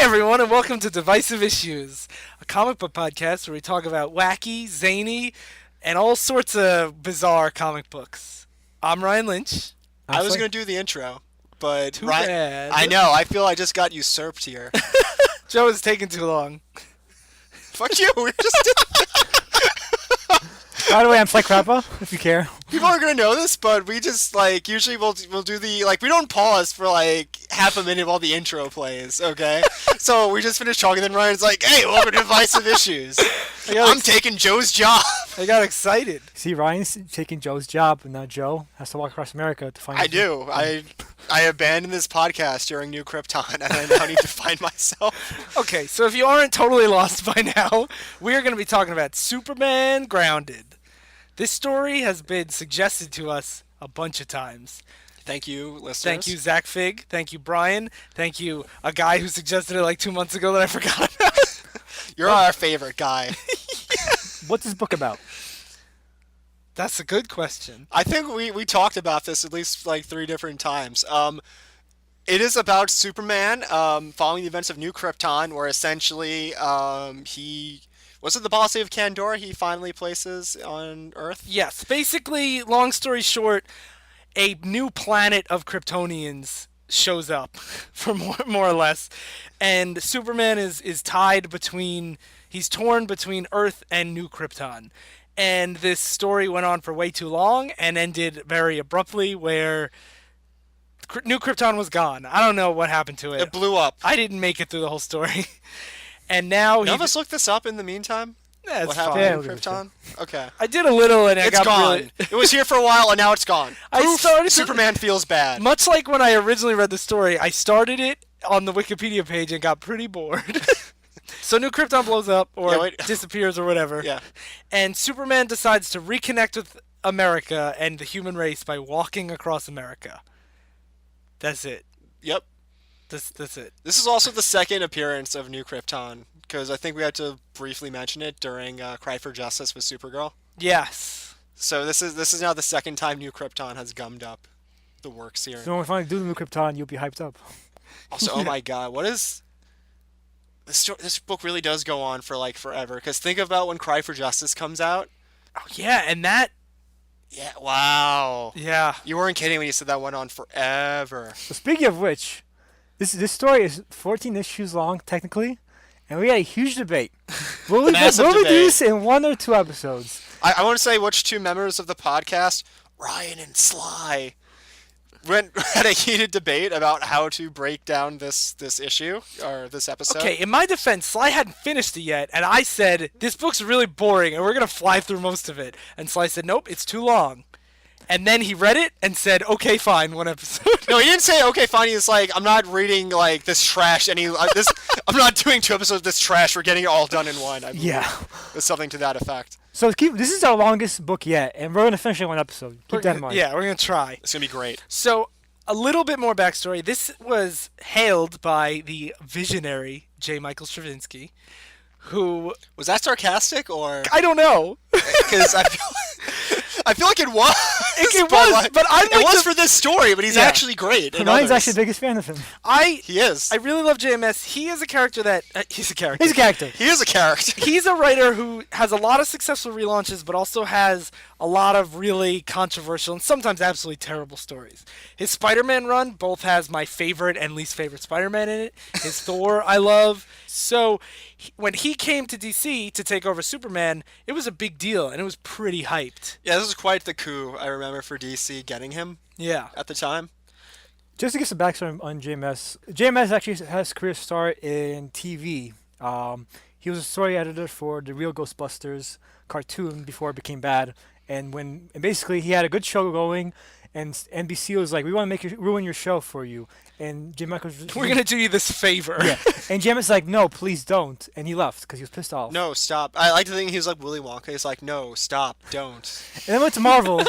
everyone, and welcome to Divisive Issues, a comic book podcast where we talk about wacky, zany, and all sorts of bizarre comic books. I'm Ryan Lynch. I was going to do the intro, but Too bad. I know, I feel I just got usurped here. Joe is taking too long. Fuck you, we just did. By the way, I'm Flight Crappa, if you care. People are going to know this, but we just, usually we'll do the, we don't pause for, half a minute while the intro plays, okay? So we just finished talking, and then Ryan's like, hey, welcome to Divisive Issues. I'm taking Joe's job. I got excited. See, Ryan's taking Joe's job, and now Joe has to walk across America to find I do. I abandoned this podcast during New Krypton, and I now need to find myself. Okay, so if you aren't totally lost by now, we're going to be talking about Superman Grounded. This story has been suggested to us a bunch of times. Thank you, listeners. Thank you, Zach Fig. Thank you, Brian. Thank you, a guy who suggested it 2 months ago that I forgot about. You're our favorite guy. What's this book about? That's a good question. I think we talked about this at least 3 different times. It is about Superman following the events of New Krypton, where essentially he... Was it the policy of Kandor he finally places on Earth? Yes. Basically, long story short, a new planet of Kryptonians shows up, for more or less. And Superman is tied between... He's torn between Earth and New Krypton. And this story went on for way too long and ended very abruptly, where New Krypton was gone. I don't know what happened to it. It blew up. I didn't make it through the whole story. And now None of us looked this up in the meantime? Yeah, what happened fine. in Krypton? Okay. I did a little and I It's got gone. really... It was here for a while and now it's gone. I started to- Superman feels bad. Much like when I originally read the story, I started it on the Wikipedia page and got pretty bored. So New Krypton blows up or disappears or whatever. Yeah. And Superman decides to reconnect with America and the human race by walking across America. That's it. Yep. That's it. This is also the second appearance of New Krypton, because I think we had to briefly mention it during Cry for Justice with Supergirl. Yes. So this is now the second time New Krypton has gummed up the works here. So when we finally do the new Krypton, you'll be hyped up. Also, oh my god, what is... This book really does go on for forever, because think about when Cry for Justice comes out. Oh, yeah, and that... Yeah, wow. Yeah. You weren't kidding when you said that went on forever. So speaking of which, this story is 14 issues long, technically, and we had a huge debate. Will we do this in 1 or 2 episodes? I want to say which 2 members of the podcast, Ryan and Sly, had a heated debate about how to break down this issue, or this episode. Okay, in my defense, Sly hadn't finished it yet, and I said, this book's really boring, and we're going to fly through most of it. And Sly said, nope, it's too long. And then he read it and said, okay, fine, 1 episode. No, he didn't say, okay, fine. He's like, I'm not reading, this trash. I'm not doing 2 episodes of this trash. We're getting it all done in 1. Yeah. There's something to that effect. So this is our longest book yet, and we're going to finish it in 1 episode. Keep that in mind. Yeah, we're going to try. It's going to be great. So, a little bit more backstory. This was hailed by the visionary J. Michael Straczynski, who... Was that sarcastic, or... I don't know. Because I feel like it was. It was, but I'm it was for this story, but he's actually great. Ryan's actually the biggest fan of him. He is. I really love JMS. He is a character that... he's a character. He's a character. He is a character. He's a writer who has a lot of successful relaunches, but also has a lot of really controversial and sometimes absolutely terrible stories. His Spider-Man run both has my favorite and least favorite Spider-Man in it. His Thor I love. So when he came to DC to take over Superman, it was a big deal, and it was pretty hyped. Yeah, this was quite the coup, I remember, for DC getting him. Yeah. At the time. Just to give some backstory on JMS, JMS actually has a career start in TV. He was a story editor for the Real Ghostbusters cartoon before it became bad. And basically he had a good show going, and NBC was like, we want to make ruin your show for you. And Jim Michael was... We're going to do you this favor. Yeah. And Jim was like, no, please don't. And he left because he was pissed off. No, stop. I like to think he was like Willy Wonka. He's like, no, stop, don't. And then went to Marvel,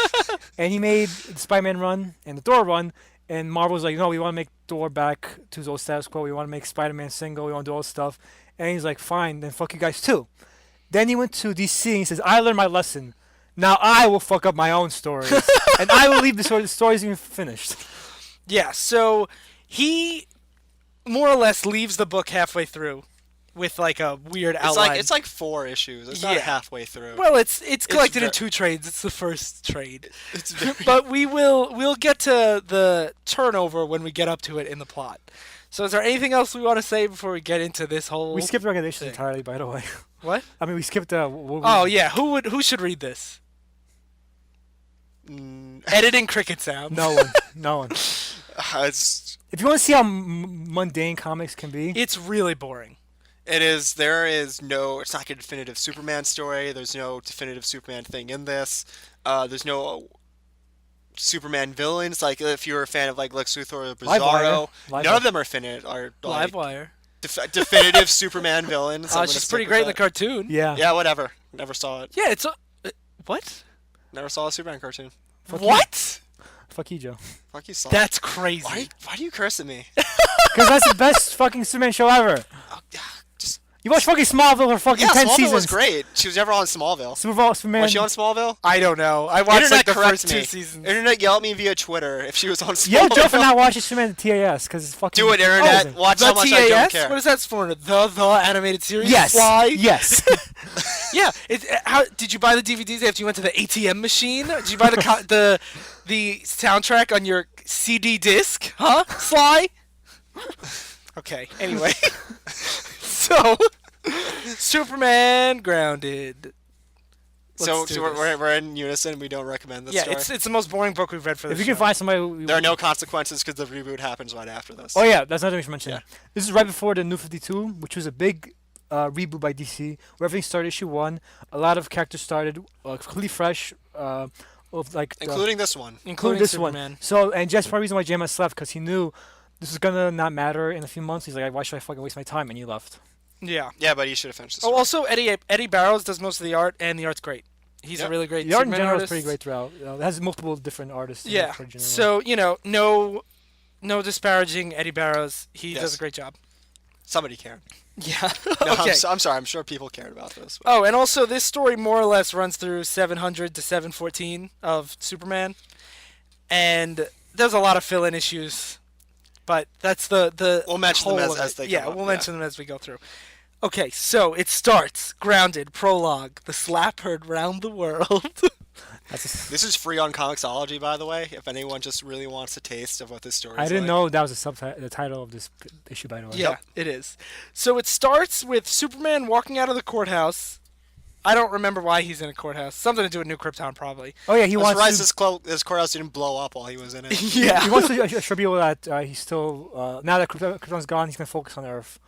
and he made the Spider-Man run and the Thor run. And Marvel was like, no, we want to make Thor back to his old status quo. We want to make Spider-Man single. We want to do all this stuff. And he's like, fine, then fuck you guys too. Then he went to DC and he says, I learned my lesson. Now I will fuck up my own stories. And I will leave the stories even finished. Yeah, so he more or less leaves the book halfway through with like a weird outline. It's like 4 issues. It's not Yeah. halfway through. Well, it's collected in ver- 2 trades. It's the first trade. It's very, But we'll get to the turnover when we get up to it in the plot. So is there anything else we want to say before we get into this whole We skipped regulations thing. entirely, by the way. What? I mean, we skipped. Oh yeah, who should read this? Editing cricket sounds. No one. No one. it's If you want to see how mundane comics can be, It's really boring. there is no, it's like a definitive Superman story. There's no definitive Superman thing in this. There's no Superman villains. Like if you're a fan of like Lex Luthor or Bizarro, Livewire. none of them are like Livewire. definitive Superman villains. I'm Oh, gonna she's stick pretty with great in the that. cartoon. yeah. Yeah, whatever. Never saw it. Yeah, it's a what? Never saw a Superman cartoon. Fuck you. What? Fuck you, Joe. Fuck you, son. That's crazy. Why do you curse at me? Because that's the best fucking Superman show ever. Oh, just You watch fucking Smallville for fucking yeah, 10 Smallville seasons. was great. She was never on Smallville. Superman. Was she on Smallville? I don't know. I watched like the correct first 2 me. seasons. Internet yell at me via Twitter if she was on Smallville. Yo, Joe for not watching Superman TAS because it's fucking. Do it, Internet. amazing. Watch The how much I don't TAS? care. What is that for? The animated series? Yes. Why? Yes. Yeah. How did you buy the DVDs after you went to the ATM machine? Did you buy the soundtrack on your CD disc? Huh? Sly? Okay. Anyway. So, Superman grounded. So, Let's do so this. we're in unison. We don't recommend this Yeah, story. it's the most boring book we've read for this If you can show. find somebody. Who, There are no consequences because the reboot happens right after this. Oh yeah, that's another thing we should mention. Yeah. This is right before the New 52, which was a big reboot by DC, where everything started issue 1. A lot of characters started completely fresh, of like Including this one. including this Superman. one. So, and just part of the reason why JMS left because he knew this was gonna not matter in a few months. He's like, why should I fucking waste my time? And he left. Yeah. Yeah, but you should have finished this Oh, one. also Eddie Barrows does most of the art, and the art's great. He's a Yep. really great The art in Superman general is artist. pretty great throughout. It has multiple different artists. in it Yeah. for general. So no disparaging Eddie Barrows. He Yes. does a great job. Somebody cared. Yeah. No, Okay. I'm sorry. I'm sure people cared about this. Oh, and also this story more or less runs through 700 to 714 of Superman, and there's a lot of fill-in issues, but that's the We'll mention them whole as- of as it. they Yeah, come up, we'll yeah. mention them as we go through. Okay, so it starts grounded prologue. The slap heard round the world. That's This is free on Comixology, by the way. If anyone just really wants a taste of what this story is I didn't like. know that was the title of this issue, by the way. Yeah, it is. So it starts with Superman walking out of the courthouse. I don't remember why he's in a courthouse. Something to do with New Krypton, probably. Oh yeah, he I'm wants surprised to. this courthouse didn't blow up while he was in it. Yeah. He wants to assure people that he's still now that Krypton's gone, he's gonna focus on Earth,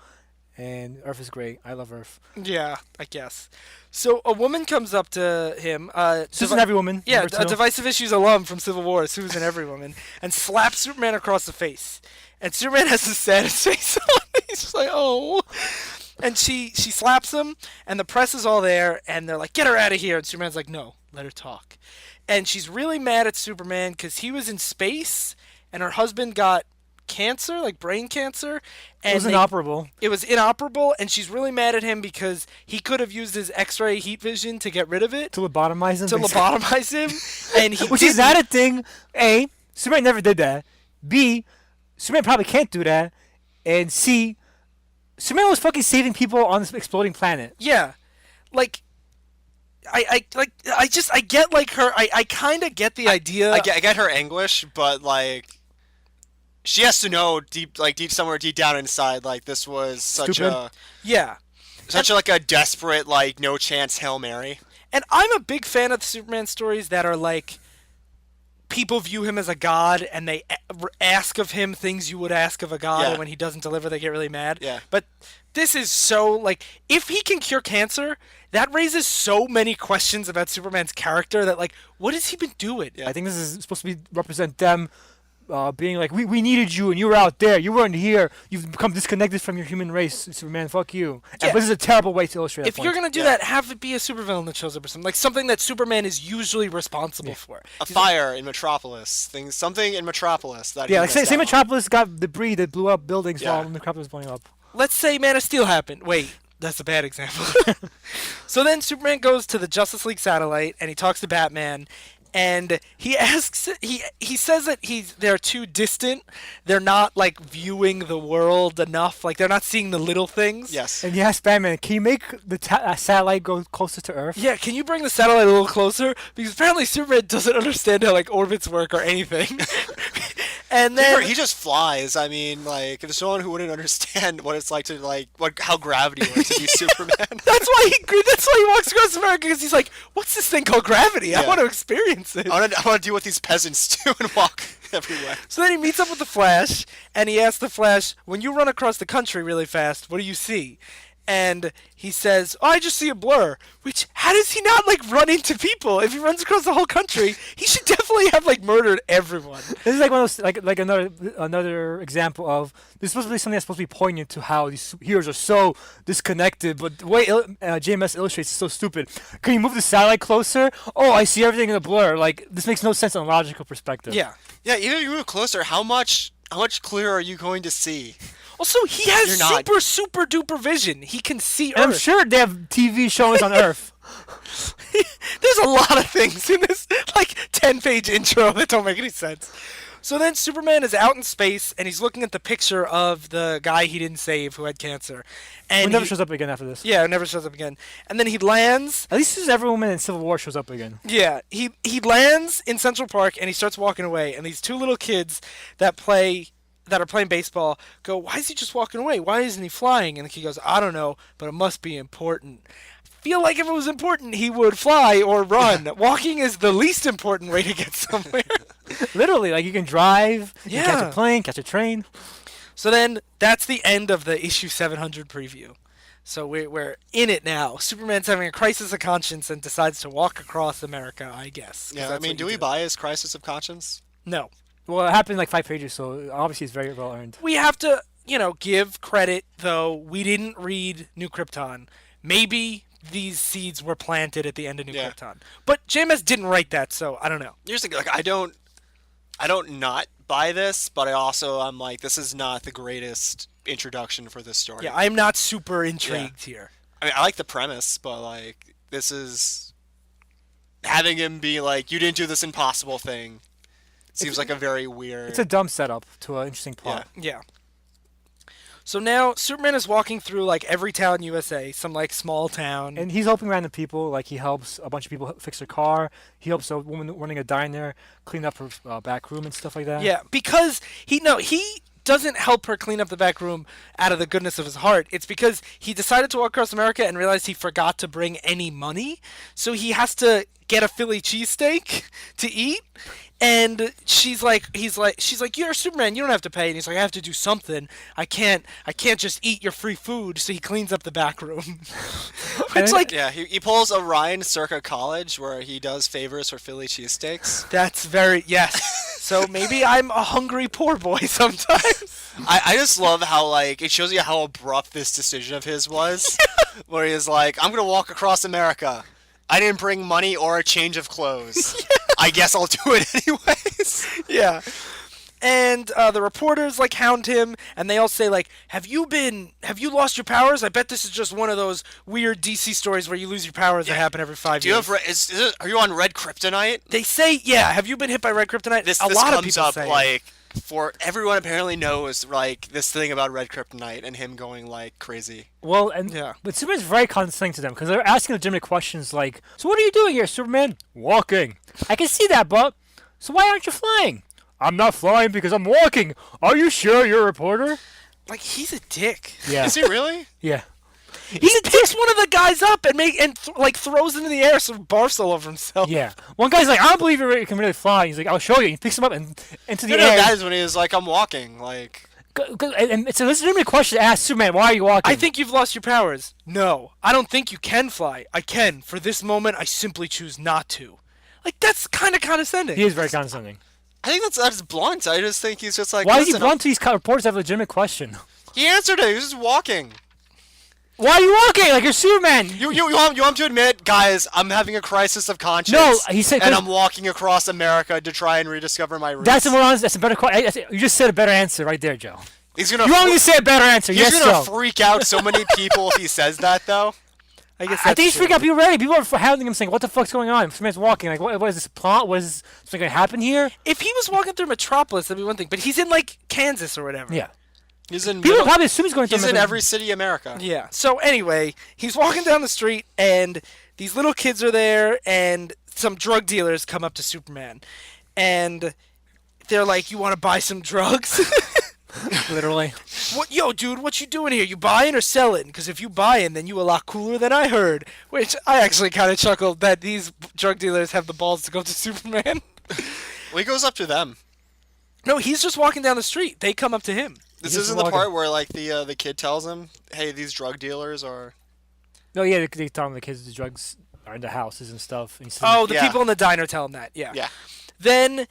and Earth is great. I love Earth. Yeah, I guess. So a woman comes up to him. Susan Every Woman. Yeah, number a 2. Divisive Issues alum from Civil War, Susan Every Woman, and slaps Superman across the face. And Superman has the saddest face on. He's just like, oh. And she slaps him, and the press is all there, and they're like, get her out of here. And Superman's like, no, let her talk. And she's really mad at Superman because he was in space, and her husband got cancer, like brain cancer. And It was inoperable. It was inoperable, and she's really mad at him because he could have used his X-ray heat vision to get rid of it, To lobotomize him. to lobotomize him, and he Which is didn't. that a thing? A. Superman never did that. B. Superman probably can't do that. And C. Superman was fucking saving people on this exploding planet. Yeah, like I get like her. I kind of get the idea. I get her anguish, but like, she has to know somewhere deep down inside, like this was such Stupid. Yeah, like a desperate, like no chance Hail Mary. and I'm a big fan of the Superman stories that are like people view him as a god and they ask of him things you would ask of a god, Yeah. and when he doesn't deliver, they get really mad. Yeah. But this is so like, if he can cure cancer, that raises so many questions about Superman's character that like, what has he been doing? Yeah. I think this is supposed to be represent them being like, we needed you and you were out there. You weren't here. You've become disconnected from your human race, Superman. Fuck you. Yeah. But this is a terrible way to illustrate that If you're point. gonna do Yeah. that, have it be a supervillain that shows up or something, like something that Superman is usually responsible for. A fire in Metropolis, something in Metropolis that. Yeah, he like say missed out on. Metropolis got debris that blew up buildings Yeah. while Metropolis was blowing up. Let's say Man of Steel happened. Wait, that's a bad example. So then Superman goes to the Justice League satellite and he talks to Batman, and he asks he says that they're too distant. They're not like viewing the world enough. Like they're not seeing the little things. Yes. And he asked Batman, "Can you make the satellite go closer to Earth?" Yeah, can you bring the satellite a little closer? Because apparently Superman doesn't understand how like orbits work or anything. And then He just flies. I mean, like, if there's someone who wouldn't understand what it's like to how gravity works to be Superman. that's why he walks across America, because he's like, what's this thing called gravity? I Yeah. want to experience it. I want to do what these peasants do and walk everywhere. So then he meets up with the Flash, and he asks the Flash, when you run across the country really fast, what do you see? And he says, oh, I just see a blur. Which, how does he not, like, run into people? If he runs across the whole country, he should definitely have, like, murdered everyone. This is like one of those, like another example of this is supposed to be something that's supposed to be poignant to how these heroes are so disconnected, but the way JMS illustrates is so stupid. Can you move the satellite closer? Oh, I see everything in a blur. Like this makes no sense on a logical perspective. Yeah. Yeah, even if you move closer, how much clearer are you going to see? Also, he has You're not. super duper vision. He can see And I'm Earth. sure they have TV shows on Earth. There's a lot of things in this, like, 10-page intro that don't make any sense. So then Superman is out in space, and he's looking at the picture of the guy he didn't save who had cancer. And It never he- shows up again after this. Yeah, it never shows up again. And then he lands. At least this is every woman in Civil War shows up again. Yeah, he lands in Central Park, and he starts walking away. And these two little kids that are playing baseball go, why is he just walking away? Why isn't he flying? And the kid goes, I don't know, but it must be important. Feel like if it was important, he would fly or run. Walking is the least important way to get somewhere. Literally, like you can drive, you can catch Yeah. a plane, catch a train. So then that's the end of the issue 700 preview. So we're in it now. Superman's having a crisis of conscience and decides to walk across America, I guess. 'cause Yeah, I that's mean, what do you we buy his crisis of conscience? No. Well, it happened in like 5 pages, so obviously it's very well earned. We have to, give credit, though. We didn't read New Krypton. Maybe these seeds were planted at the end of New Yeah. Krypton. But JMS didn't write that, so I don't know. Here's the thing, like, I don't not buy this, but I'm like, this is not the greatest introduction for this story. Yeah, I'm not super intrigued here. I mean, I like the premise, but like, this is having him be like, you didn't do this impossible thing. Seems like a very weird. It's a dumb setup to an interesting plot. Yeah. So now Superman is walking through like every town in USA, some like small town. And he's helping random people. Like he helps a bunch of people fix their car. He helps a woman running a diner clean up her back room and stuff like that. Yeah, because he doesn't help her clean up the back room out of the goodness of his heart. It's because he decided to walk across America and realized he forgot to bring any money, so he has to get a Philly cheesesteak to eat. And she's like, you're Superman, you don't have to pay. And he's like, I have to do something. I can't just eat your free food. So he cleans up the back room. It's like, Yeah, he pulls a Ryan circa college where he does favors for Philly cheesesteaks. that's very, yes. So maybe I'm a hungry poor boy sometimes. I just love how, like, it shows you how abrupt this decision of his was. Where he's like, I'm going to walk across America. I didn't bring money or a change of clothes. I guess I'll do it anyways. Yeah. And the reporters like hound him, and they all say like, "Have you lost your powers? I bet this is just one of those weird DC stories where you lose your powers that happen every 5 Do you years." have are you on red kryptonite? They say, "Yeah, have you been hit by red kryptonite?" This a lot of comes people up say it. like for everyone apparently knows like this thing about red kryptonite and him going like crazy. Well, and Yeah. but Superman's very condescending to them because they're asking legitimate questions like, "So what are you doing here, Superman?" "Walking." "I can see that, but so why aren't you flying?" "I'm not flying because I'm walking." "Are you sure you're a reporter?" Like he's a dick. Yeah. Is he really? Yeah. He picks one of the guys up and throws him in the air so he barfs all over himself. Yeah. One guy's like, "I don't believe you can really fly." He's like, "I'll show you." He picks him up and into the No, air. that is when he was like, I'm walking. Like, And it's a legitimate question to ask Superman, "Why are you walking?" I think you've lost your powers. No, I don't think you can fly. I can. For this moment, I simply choose not to. Like, that's kind of condescending. he is very condescending. I think that's blunt. I just think he's just like, Why is he listen, blunt to these reporters have a legitimate question? He answered it. He was just walking. Why are you walking? Like you're Superman. You want to admit, guys, I'm having a crisis of conscience. No, he said- and I'm walking across America to try and rediscover my roots. That's a more honest. That's a better question. You just said a better answer right there, Joe. He's gonna. You want me to say a better answer? He's Yes, gonna Joe. freak out so many people if he says that, though. I guess I that's think he's true. freaking out people already. People are hounding him saying, what the fuck's going on? Superman's walking. Like, what is this a plot? What is something going to happen here? If he was walking through Metropolis, that'd be one thing. But he's in, like, Kansas or whatever. Yeah. He's in People middle, probably assume he's going through he's in every city in America. Yeah. So anyway, he's walking down the street, and these little kids are there, and some drug dealers come up to Superman, and they're like, "You want to buy some drugs?" Literally. What, yo, dude? What you doing here? You buying or selling? Because if you buying, then you a lot cooler than I heard. Which I actually kind of chuckled that these drug dealers have the balls to go to Superman. Well, he goes up to them. No, he's just walking down the street. They come up to him. This just isn't the walking. part where like the kid tells him, "Hey, these drug dealers are." No, yeah, they tell him the kids, the drugs are in the houses and stuff. And he says, Oh, the Yeah. people in the diner tell him that. Yeah. Yeah. Then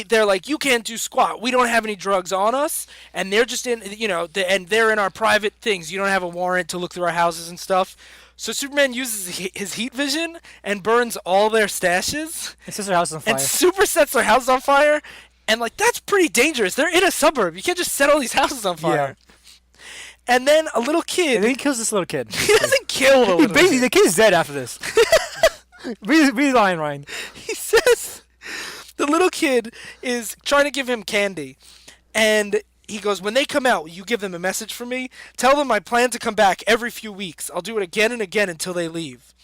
they're like, you can't do squat. We don't have any drugs on us, and they're just in, and they're in our private things. You don't have a warrant to look through our houses and stuff. So Superman uses his heat vision and burns all their stashes, it says their house is on fire. and super sets their house on fire. And like that's pretty dangerous. They're in a suburb. You can't just set all these houses on fire. And then a little kid. And then he kills this little kid. He doesn't kill the He little basically, kid. the kid's dead after this. read the line, Ryan. He says the little kid is trying to give him candy, and he goes, when they come out, you give them a message for me. Tell them I plan to come back every few weeks. I'll do it again and again until they leave.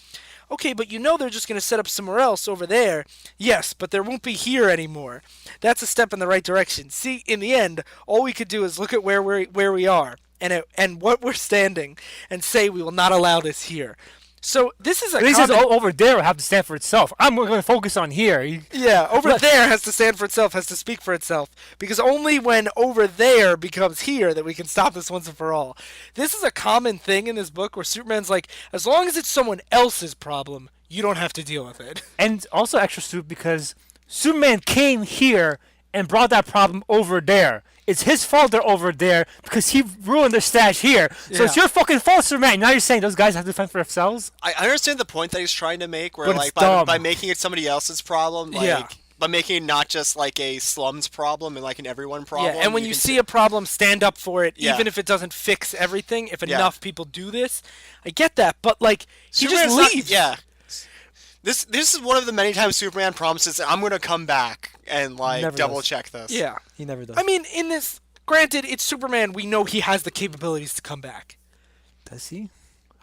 Okay, but you know they're just going to set up somewhere else over there. Yes, but there won't be here anymore. That's a step in the right direction. See, in the end, all we could do is look at where we are and what we're standing and say we will not allow this here. So this is a And he says, common- over there will have to stand for itself. I'm going to focus on here. Yeah, over Right. there has to stand for itself, has to speak for itself. Because only when over there becomes here that we can stop this once and for all. This is a common thing in this book where Superman's like, as long as it's someone else's problem, you don't have to deal with it. And also extra soup because Superman came here and brought that problem over there. It's his fault they're over there because he ruined their stash here. So it's Yeah. your fucking fault, Superman. Now you're saying those guys have to defend for themselves? I understand the point that he's trying to make, where But like it's dumb. by making it somebody else's problem, like Yeah. by making it not just like a slums problem and like an everyone problem. Yeah, and when you can see a problem, stand up for it, Yeah. even if it doesn't fix everything. If Yeah. enough people do this, I get that. But like, he just Superman's not- leaves. yeah. This is one of the many times Superman promises, I'm gonna come back and like Never double does. check this. Yeah. He never does. I mean, in this, granted, it's Superman. We know he has the capabilities to come back. Does he?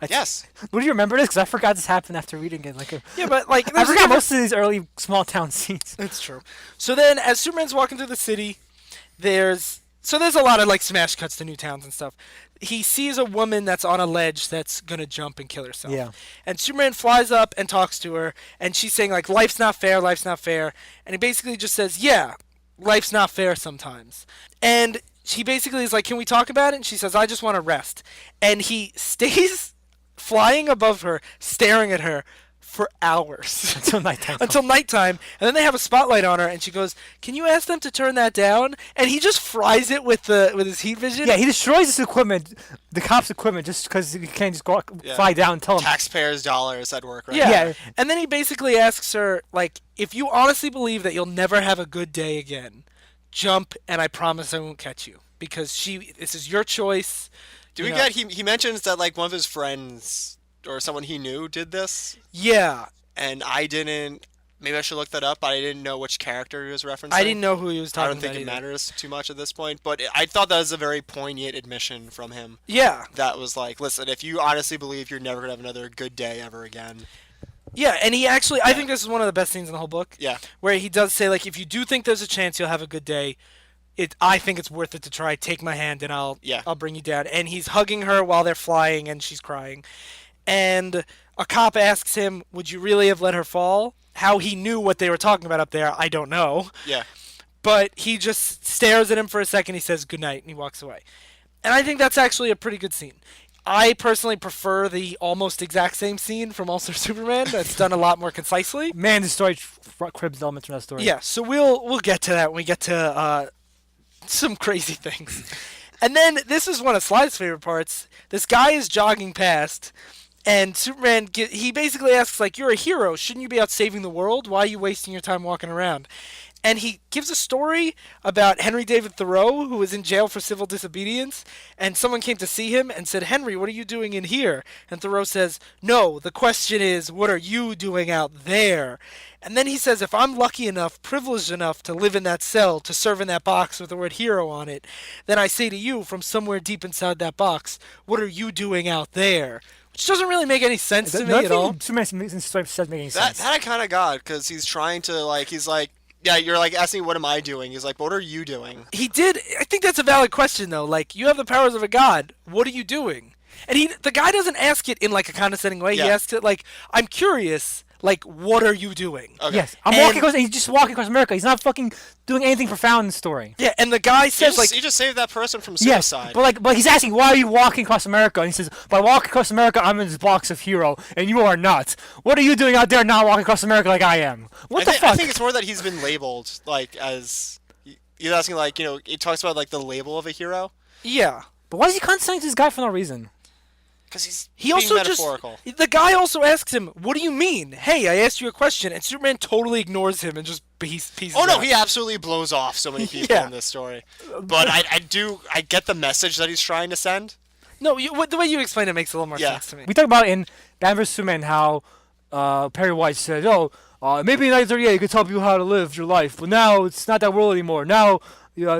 Yes. Would you remember this? Because I forgot this happened after reading it. Yeah, but like, I there's forgot never- most of these early small town scenes. It's true. So then, as Superman's walking through the city, there's a lot of like smash cuts to new towns and stuff. He sees a woman that's on a ledge that's gonna jump and kill herself. Yeah. And Superman flies up and talks to her, and she's saying like, "Life's not fair. Life's not fair." And he basically just says, "Yeah, life's not fair sometimes." And he basically is like, "Can we talk about it?" And she says, "I just want to rest." And he stays flying above her, staring at her for hours. Until nighttime. Until nighttime, and then they have a spotlight on her, and she goes, "Can you ask them to turn that down?" And he just fries it with his heat vision. Yeah, he destroys this equipment, the cops' equipment, just because he can't just go Yeah. fly down and tell them. Taxpayers' dollars at work, right? Yeah. Yeah. And then he basically asks her, like, if you honestly believe that you'll never have a good day again, jump, and I promise I won't catch you, because this is your choice. Do You we know. get he mentions that like one of his friends or someone he knew did this, Yeah, and I didn't. Maybe I should look that up, but I didn't know which character he was referencing. I didn't know who he was I talking don't think about it either. matters too much at this point, but I thought that was a very poignant admission from him. Yeah, That was like, listen, if you honestly believe you're never gonna have another good day ever again, yeah, and he actually, I think this is one of the best scenes in the whole book. yeah, Where he does say, like, if you do think there's a chance you'll have a good day, I think it's worth it to try. Take my hand and I'll bring you down. And he's hugging her while they're flying, and she's crying. And a cop asks him, would you really have let her fall? How he knew what they were talking about up there, I don't know. yeah. But he just stares at him for a second, he says goodnight, and he walks away. And I think that's actually a pretty good scene. I personally prefer the almost exact same scene from All Star Superman. That's done a lot more concisely. Man, the story cribs elements from that story. Yeah, so we'll get to that when we get to some crazy things. And then this is one of Sly's favorite parts. This guy is jogging past, and Superman he basically asks, like, you're a hero. Shouldn't you be out saving the world? Why are you wasting your time walking around? and he gives a story about Henry David Thoreau, who was in jail for civil disobedience, and someone came to see him and said, "Henry, what are you doing in here?" And Thoreau says, "No, the question is, what are you doing out there?" And then he says, if I'm lucky enough, privileged enough to live in that cell, to serve in that box with the word hero on it, then I say to you, from somewhere deep inside that box, what are you doing out there? Which doesn't really make any sense to me at all. Superman says making sense. That I kind of got, because he's trying to, like, he's like, yeah, you're like asking, what am I doing? He's like, what are you doing? He did. I think that's a valid question, though. Like, you have the powers of a god. What are you doing? And the guy doesn't ask it in, like, a condescending way. Yeah. He asks it like, I'm curious. Like, what are you doing? Okay. Yes, he's just walking across America. He's not fucking doing anything profound in the story. Yeah, and the guy says, He just saved that person from Yes, suicide. but he's asking, why are you walking across America? And he says, by walking across America, I'm in this box of hero, and you are not. What are you doing out there not walking across America like I am? What the fuck? I think it's more that he's been labeled, like, as... He's asking, like, you know, he talks about, like, the label of a hero. yeah. But why is he condescending to this guy for no reason? Because He being also metaphorical. the guy also asks him, "What do you mean? Hey, I asked you a question," and Superman totally ignores him and just pieces. Oh no, out. he absolutely blows off so many people Yeah. in this story. But I get the message that he's trying to send. No, the way you explain it makes a little more Yeah. sense to me. We talk about in Batman vs Superman how Perry White said, maybe in 1938 you could tell people how to live your life, but now it's not that world anymore. Now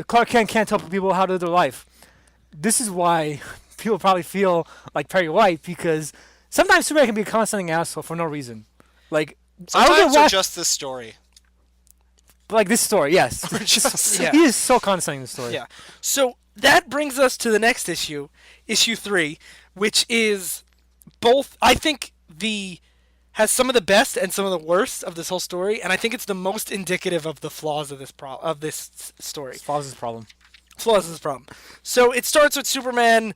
Clark Kent can't tell people how to live their life. This is why people probably feel like Perry White, because sometimes Superman can be a condescending asshole for no reason. Like, I don't Sometimes know why, or just this story. like this story, yes. Yeah. He is so condescending in this story. Yeah. So that brings us to the next issue, issue 3, which is both. I think has some of the best and some of the worst of this whole story, and I think it's the most indicative of the flaws of this story. Flaws his problem. Flaws is the problem. So it starts with Superman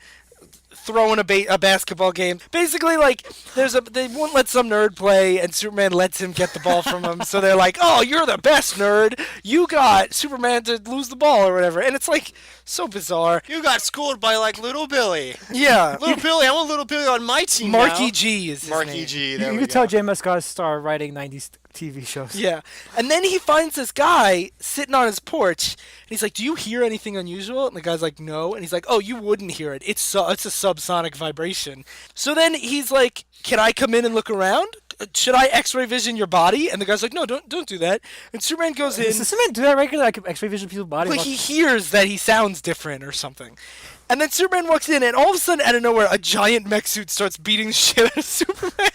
throwing a basketball game. Basically, like, they won't let some nerd play, and Superman lets him get the ball from him. So they're like, "Oh, you're the best nerd. You got Superman to lose the ball or whatever." And it's like so bizarre. You got schooled by, like, Little Billy. Yeah, Little Billy, I want Little Billy on my team Marky now. G is his Marky name. G, You there we can go. tell JMS got to start writing 90s TV shows. Yeah, and then he finds this guy sitting on his porch, and he's like, "Do you hear anything unusual?" And the guy's like, "No." And he's like, "Oh, you wouldn't hear it. It's a subsonic vibration." So then he's like, "Can I come in and look around? Should I X-ray vision your body?" And the guy's like, "No, don't do that." And Superman goes in. Does Superman do that regularly? Like X-ray vision people's bodies? Like he hears that he sounds different or something. And then Superman walks in, and all of a sudden, out of nowhere, a giant mech suit starts beating the shit out of Superman.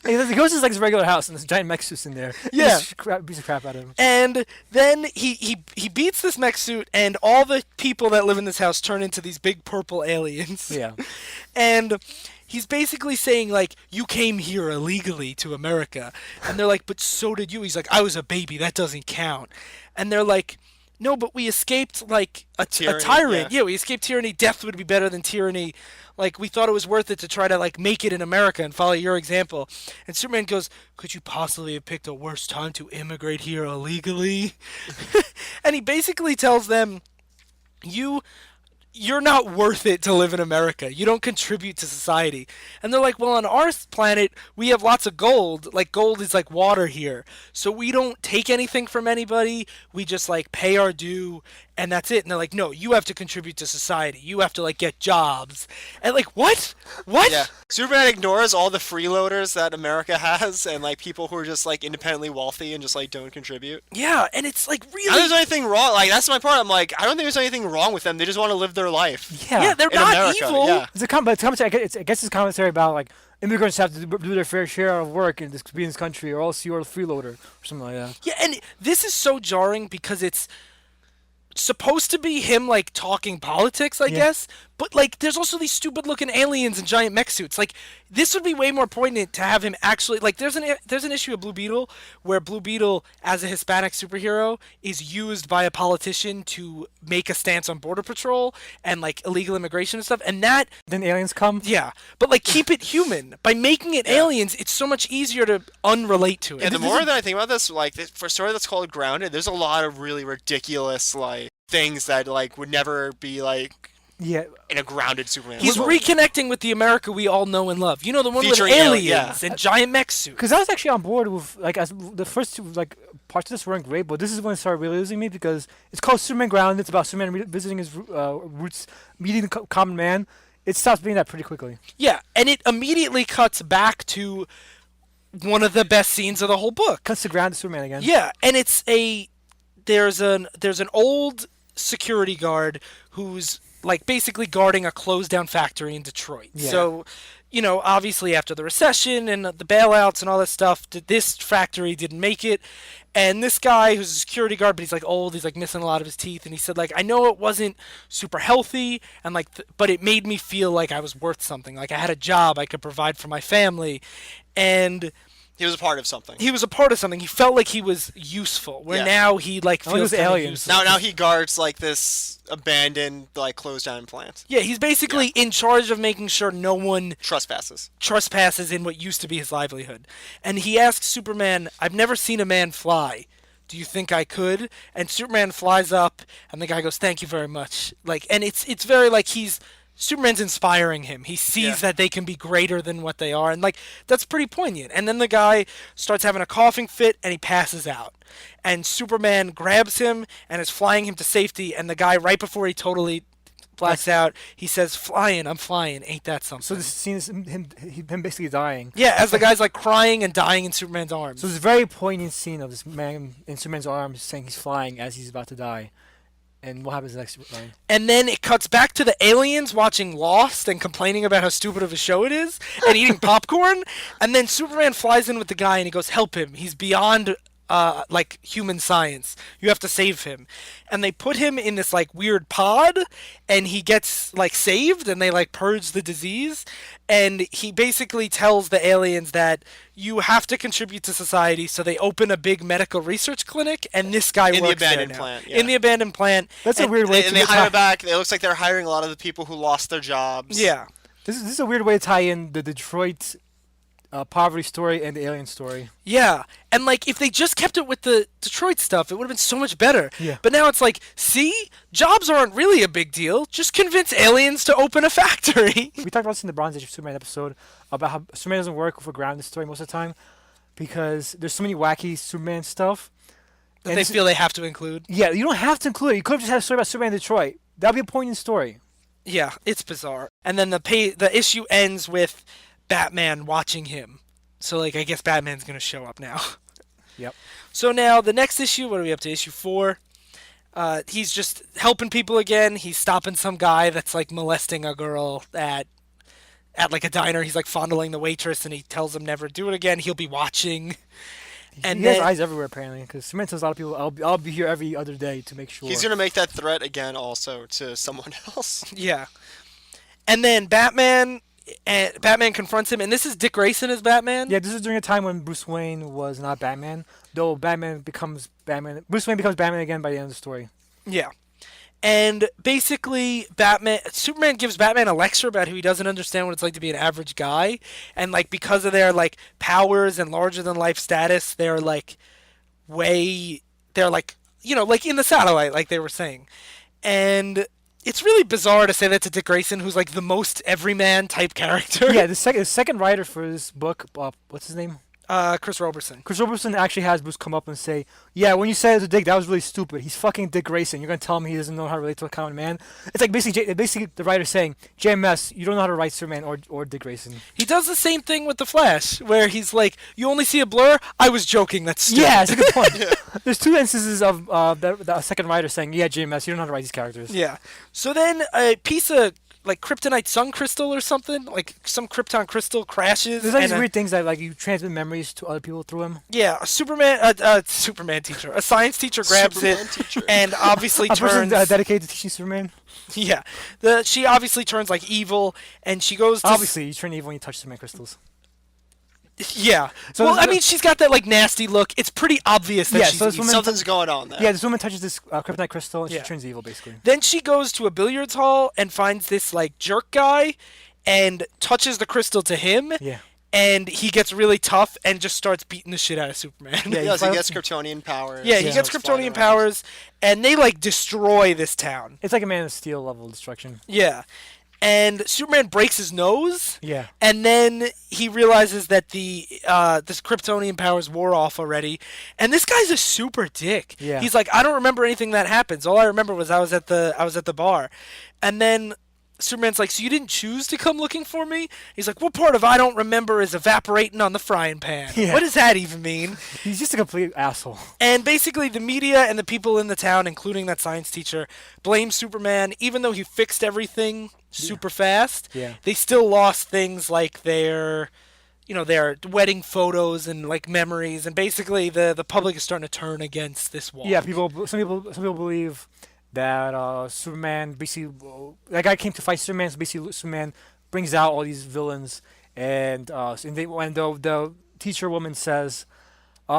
He goes to like his regular house, and there's a giant mech suit in there. Yeah. He just beats the crap out of him. And then he beats this mech suit, and all the people that live in this house turn into these big purple aliens. Yeah. And he's basically saying, like, you came here illegally to America. And they're like, but so did you. He's like, I was a baby. That doesn't count. And they're like, no, but we escaped, like, a Tyranny, tyrant. yeah. Yeah, we escaped tyranny. Death would be better than tyranny. Like, we thought it was worth it to try to, like, make it in America and follow your example. And Superman goes, could you possibly have picked a worse time to immigrate here illegally? And he basically tells them, you're not worth it to live in America. You don't contribute to society. And they're like, well, on our planet, we have lots of gold. Like, gold is like water here. So we don't take anything from anybody. We just, like, pay our due, and that's it. And they're like, no, you have to contribute to society. You have to, like, get jobs. And, like, what? What? Yeah. Superman ignores all the freeloaders that America has, and, like, people who are just, like, independently wealthy and just, like, don't contribute. Yeah, and it's, like, I don't think really... there's anything wrong. Like, that's my part. I'm like, I don't think there's anything wrong with them. They just want to live their life. Yeah, they're In not America, evil. yeah. It's a commentary. I guess it's commentary about like immigrants have to do their fair share of work in this country, or else you're a freeloader or something like that. Yeah, and this is so jarring because it's supposed to be him, like, talking politics, I guess, but, like, there's also these stupid-looking aliens in giant mech suits. Like, this would be way more poignant to have him actually, like, there's an issue of Blue Beetle where Blue Beetle, as a Hispanic superhero, is used by a politician to make a stance on border patrol and, like, illegal immigration and stuff, and that... Then aliens come. Yeah, but, like, keep it human. By making it aliens, it's so much easier to unrelate to it. And the more that I think about this, like, for a story that's called Grounded, there's a lot of really ridiculous, like, things that, like, would never be, like... Yeah. In a grounded Superman. He's story. reconnecting with the America we all know and love. You know, the one Featuring with aliens yeah. and giant mech suits. Because I was actually on board with like as the first two like parts of this weren't great, but this is when it started really losing me because it's called Superman Ground. It's about Superman visiting his roots, meeting the common man. It stops being that pretty quickly. Yeah, and it immediately cuts back to one of the best scenes of the whole book. Cuts to ground to Superman again. Yeah, and there's an old security guard who's like basically guarding a closed down factory in Detroit. Yeah. So, obviously after the recession and the bailouts and all this stuff, this factory didn't make it. And this guy who's a security guard, but he's like old, he's like missing a lot of his teeth, and he said like, I know it wasn't super healthy, and like, but it made me feel like I was worth something. Like I had a job, I could provide for my family, and He was a part of something. he was a part of something. He felt like he was useful. Where Yeah. now he like Oh, he feels was kinda alien. useless. Now he guards like this abandoned, like closed down plant. Yeah, he's basically in charge of making sure no one Trespasses. trespasses in what used to be his livelihood. And he asks Superman, I've never seen a man fly. Do you think I could? And Superman flies up, and the guy goes, thank you very much. Like, and it's very like Superman's inspiring him. He sees Yeah. that they can be greater than what they are, and like that's pretty poignant. And then the guy starts having a coughing fit, and he passes out. And Superman grabs him and is flying him to safety. And the guy, right before he totally blacks out, he says, "Flying, I'm flying. Ain't that something?" So this scene is him basically dying. Yeah, as the guy's like crying and dying in Superman's arms. So it's a very poignant scene of this man in Superman's arms saying he's flying as he's about to die. And what happens next, Ryan? And then it cuts back to the aliens watching Lost and complaining about how stupid of a show it is and eating popcorn. And then Superman flies in with the guy and he goes, help him. He's beyond like human science. You have to save him. And they put him in this like weird pod and he gets like saved and they like purge the disease. And he basically tells the aliens that you have to contribute to society. So they open a big medical research clinic and this guy In the works there abandoned now. plant, yeah. In the abandoned plant. That's a And- weird way to And they tie- hire back. It looks like they're hiring a lot of the people who lost their jobs. Yeah. This is a weird way to tie in the Detroit poverty story and the alien story. Yeah, and like if they just kept it with the Detroit stuff, it would have been so much better. Yeah. But now it's like, see, jobs aren't really a big deal. Just convince aliens to open a factory. We talked about this in the Bronze Age of Superman episode about how Superman doesn't work with a grounded story most of the time because there's so many wacky Superman stuff. That And they this- feel they have to include. Yeah, you don't have to include it. You could have just had a story about Superman in Detroit. That'd be a poignant story. Yeah, it's bizarre. And then the issue ends with Batman watching him. So like I guess Batman's gonna show up now. Yep. So now the next issue, what are we up to? Issue 4. He's just helping people again. He's stopping some guy that's like molesting a girl at like a diner. He's like fondling the waitress, and he tells him never do it again. He'll be watching. And he has then- eyes everywhere apparently because Superman tells a lot of people, I'll be here every other day to make sure. He's gonna make that threat again, also to someone else. Yeah. And then Batman confronts him, and this is Dick Grayson as Batman. Yeah, this is during a time when Bruce Wayne was not Batman, though Batman becomes Batman. Bruce Wayne becomes Batman again by the end of the story. Yeah. And basically, Superman gives Batman a lecture about who he doesn't understand what it's like to be an average guy, and like because of their like powers and larger than life status, they're like like in the satellite, like they were saying, and it's really bizarre to say that to Dick Grayson, who's like the most everyman type character. Yeah, the second writer for this book, what's his name? Chris Roberson. Chris Roberson actually has Bruce come up and say, yeah, when you said it to Dick, that was really stupid. He's fucking Dick Grayson. You're going to tell him he doesn't know how to relate to a common man? It's like basically the writer saying, JMS, you don't know how to write Superman or Dick Grayson. He does the same thing with the Flash, where he's like, "You only see a blur." I was joking. That's stupid. Yeah, it's a good point. There's two instances of the second writer saying, yeah, JMS, you don't know how to write these characters. Yeah. So then a piece of like kryptonite sun crystal or something, like some krypton crystal crashes. There's like and these weird things that like you transmit memories to other people through him. Yeah, a Superman teacher, a science teacher grabs Superman it teacher. and obviously A person turns. dedicated to teaching Superman. Yeah, she obviously turns like evil, and she goes. To Obviously, you turn evil when you touch Superman crystals. Yeah. So Well, there's I mean, she's got that like nasty look. It's pretty obvious that Yeah, she's so this evil. woman- Something's going on there. Yeah, this woman touches this kryptonite crystal and Yeah. she turns evil, basically. Then she goes to a billiards hall and finds this like jerk guy and touches the crystal to him. Yeah. And he gets really tough and just starts beating the shit out of Superman. Yeah, He does. He finally- gets Kryptonian powers. Yeah, he Yeah. gets Starts flying Kryptonian around. powers, and they like destroy this town. It's like a Man of Steel level destruction. Yeah. and Superman breaks his nose. Yeah. And then he realizes that this Kryptonian powers wore off already, and this guy's a super dick. Yeah. He's like, I don't remember anything that happens. All I remember was I was at the bar, and then Superman's like, so you didn't choose to come looking for me? He's like, what part of I don't remember is evaporating on the frying pan? Yeah. What does that even mean? He's just a complete asshole. And basically the media and the people in the town, including that science teacher, blame Superman, even though he fixed everything super fast. Yeah. They still lost things like their wedding photos and like memories, and basically the public is starting to turn against this wall. Yeah, some people believe that Superman basically, that guy came to fight Superman, so basically Superman brings out all these villains, and when the teacher woman says,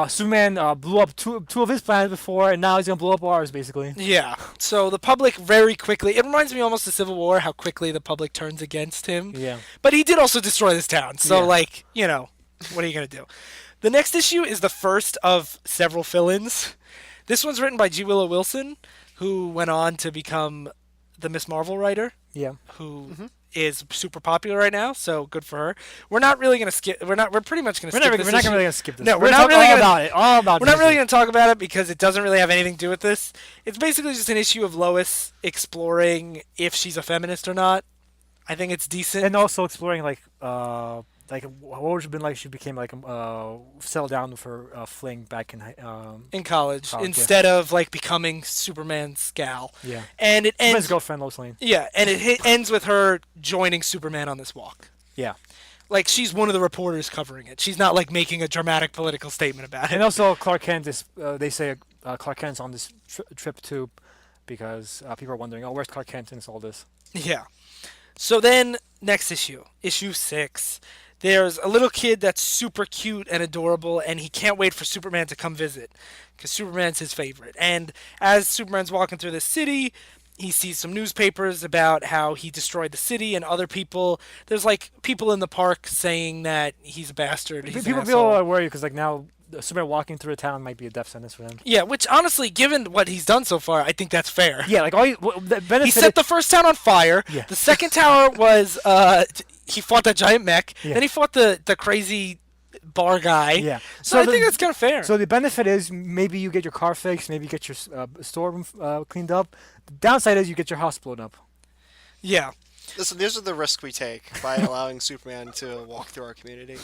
Superman blew up two of his planets before, and now he's gonna blow up ours, basically. Yeah. So the public very quickly, it reminds me almost of Civil War, how quickly the public turns against him. Yeah. But he did also destroy this town, so Yeah. what are you gonna do? The next issue is the first of several fill-ins. This one's written by G. Willow Wilson, who went on to become the Miss Marvel writer, Yeah. who is super popular right now. So good for her. We're not really gonna skip. We're pretty much gonna skip this. We're not issue. really gonna skip this. No, we're we're gonna not talk really all gonna- about it. All about. We're not really going to talk about it because it doesn't really have anything to do with this. It's basically just an issue of Lois exploring if she's a feminist or not. I think it's decent. And also exploring like what would have been like if she became like settled down with her fling back in college, yeah. instead of like becoming Superman's gal. Yeah. And it Superman's ends. girlfriend Lois Lane. Yeah, and it ends with her joining Superman on this walk. Yeah. Like she's one of the reporters covering it. She's not like making a dramatic political statement about it. And also Clark Kent is they say Clark Kent's on this trip too, because people are wondering, where's Clark Kent in all this? Yeah. So then, next issue, issue 6. There's a little kid that's super cute and adorable, and he can't wait for Superman to come visit, because Superman's his favorite. And as Superman's walking through the city, he sees some newspapers about how he destroyed the city, and other people. There's like people in the park saying that he's a bastard. He's an People asshole. are worried because like now Superman walking through a town might be a death sentence for them. Yeah, which honestly, given what he's done so far, I think that's fair. Yeah, like the benefit. He set the first town on fire. Yeah. The second tower was he fought that giant mech. Yeah. Then he fought the crazy bar guy. Yeah. So I think that's kind of fair. So the benefit is maybe you get your car fixed, maybe you get your storeroom cleaned up. The downside is you get your house blown up. yeah. Listen, these are the risks we take by allowing Superman to walk through our community.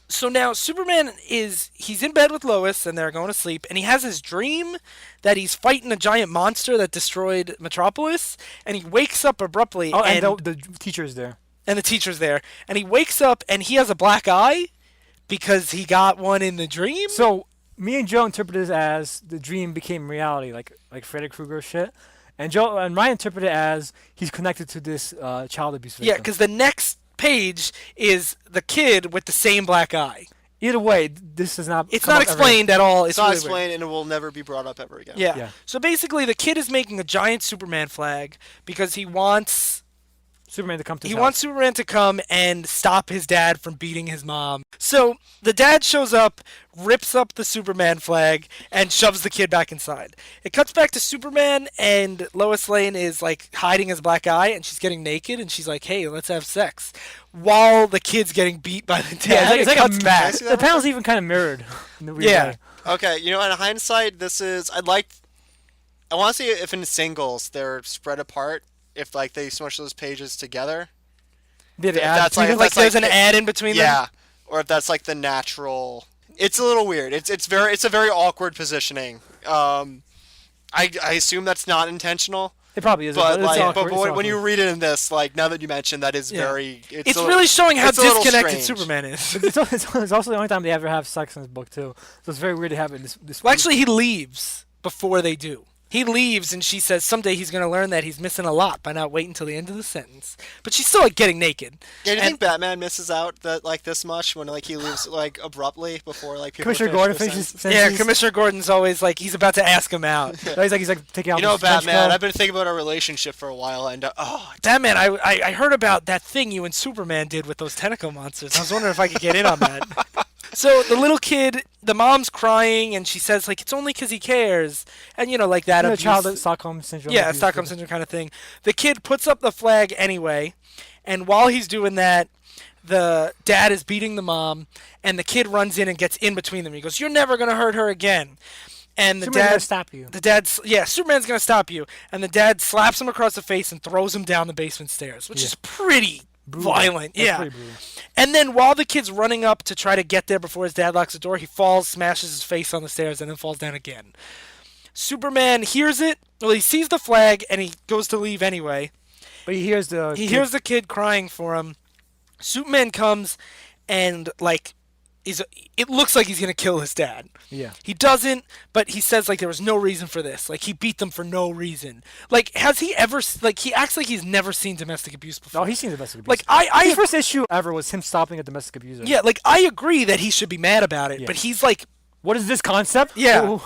So now Superman he's in bed with Lois and they're going to sleep, and he has his dream that he's fighting a giant monster that destroyed Metropolis, and he wakes up abruptly. Oh, and the teacher's there. And the teacher's there, and he wakes up and he has a black eye because he got one in the dream. So me and Joe interpreted it as the dream became reality, like Freddy Krueger shit. And Joe and Ryan interpreted it as he's connected to this child abuse victim. Yeah, because the next page is the kid with the same black eye. Either way, this is not. It's not explained at all. it's It's not really explained, and it will never be brought up ever again. weird. Yeah. Yeah. So basically, the kid is making a giant Superman flag because he wants Superman to come to. he his wants house. Superman to come and stop his dad from beating his mom. So the dad shows up, rips up the Superman flag, and shoves the kid back inside. It cuts back to Superman, and Lois Lane is like hiding his black eye, and she's getting naked, and she's like, "Hey, let's have sex," while the kid's getting beat by the dad. it's It like cuts a back. I see that The panel's even kind of mirrored. In the weird Yeah. way. Okay, in hindsight, I want to see if in singles they're spread apart, if like they smush those pages together. Yeah, the If ad- that's like- Like there's an ad in between them. Yeah, or if that's like the natural. It's a little weird. It's a very awkward positioning. I assume that's not intentional, it probably is. but it's like, awkward, but it's when you awkward. read it in this, like now that you mentioned, that is Yeah. very. It's a li- really showing how it's a little disconnected strange. Superman is. It's also the only time they ever have sex in this book too. So it's very weird to have it in this. Well, actually, he leaves before they do. He leaves, and she says someday he's going to learn that he's missing a lot by not waiting until the end of the sentence. But she's still like getting naked. Yeah, do you And- think Batman misses out that like this much when like he leaves like abruptly before like people Commissioner finish Gordon their finishes. sentence? Yeah, sentences. Commissioner Gordon's always like he's about to ask him out. He's like taking out. You know, his trench Batman, coat. I've been thinking about our relationship for a while, and Batman, I heard about that thing you and Superman did with those tentacle monsters. I was wondering if I could get in on that. So the little kid, the mom's crying, and she says, like, it's only because he cares. And, like that You know, abuse. child Stockholm syndrome. Yeah, abuse, Stockholm Syndrome kind of thing. The kid puts up the flag anyway, and while he's doing that, the dad is beating the mom, and the kid runs in and gets in between them. He goes, "You're never gonna hurt her again." And the Superman's gonna dad, stop you. the dad's, yeah, Superman's gonna stop you. And the dad slaps him across the face and throws him down the basement stairs, which is pretty violent. That's Yeah. pretty brutal. And then while the kid's running up to try to get there before his dad locks the door, he falls, smashes his face on the stairs, and then falls down again. Superman hears it. Well, he sees the flag, and he goes to leave anyway. But he hears the. He hears the kid crying for him. Superman comes, and like, it looks like he's gonna kill his dad. Yeah. He doesn't, but he says like there was no reason for this. Like he beat them for no reason. Like has he ever like he acts like he's never seen domestic abuse before. Oh, he's seen domestic abuse. Like his first issue ever was him stopping a domestic abuser. yeah, like I agree that he should be mad about it, Yeah. but he's like What is this concept? Yeah. Ooh.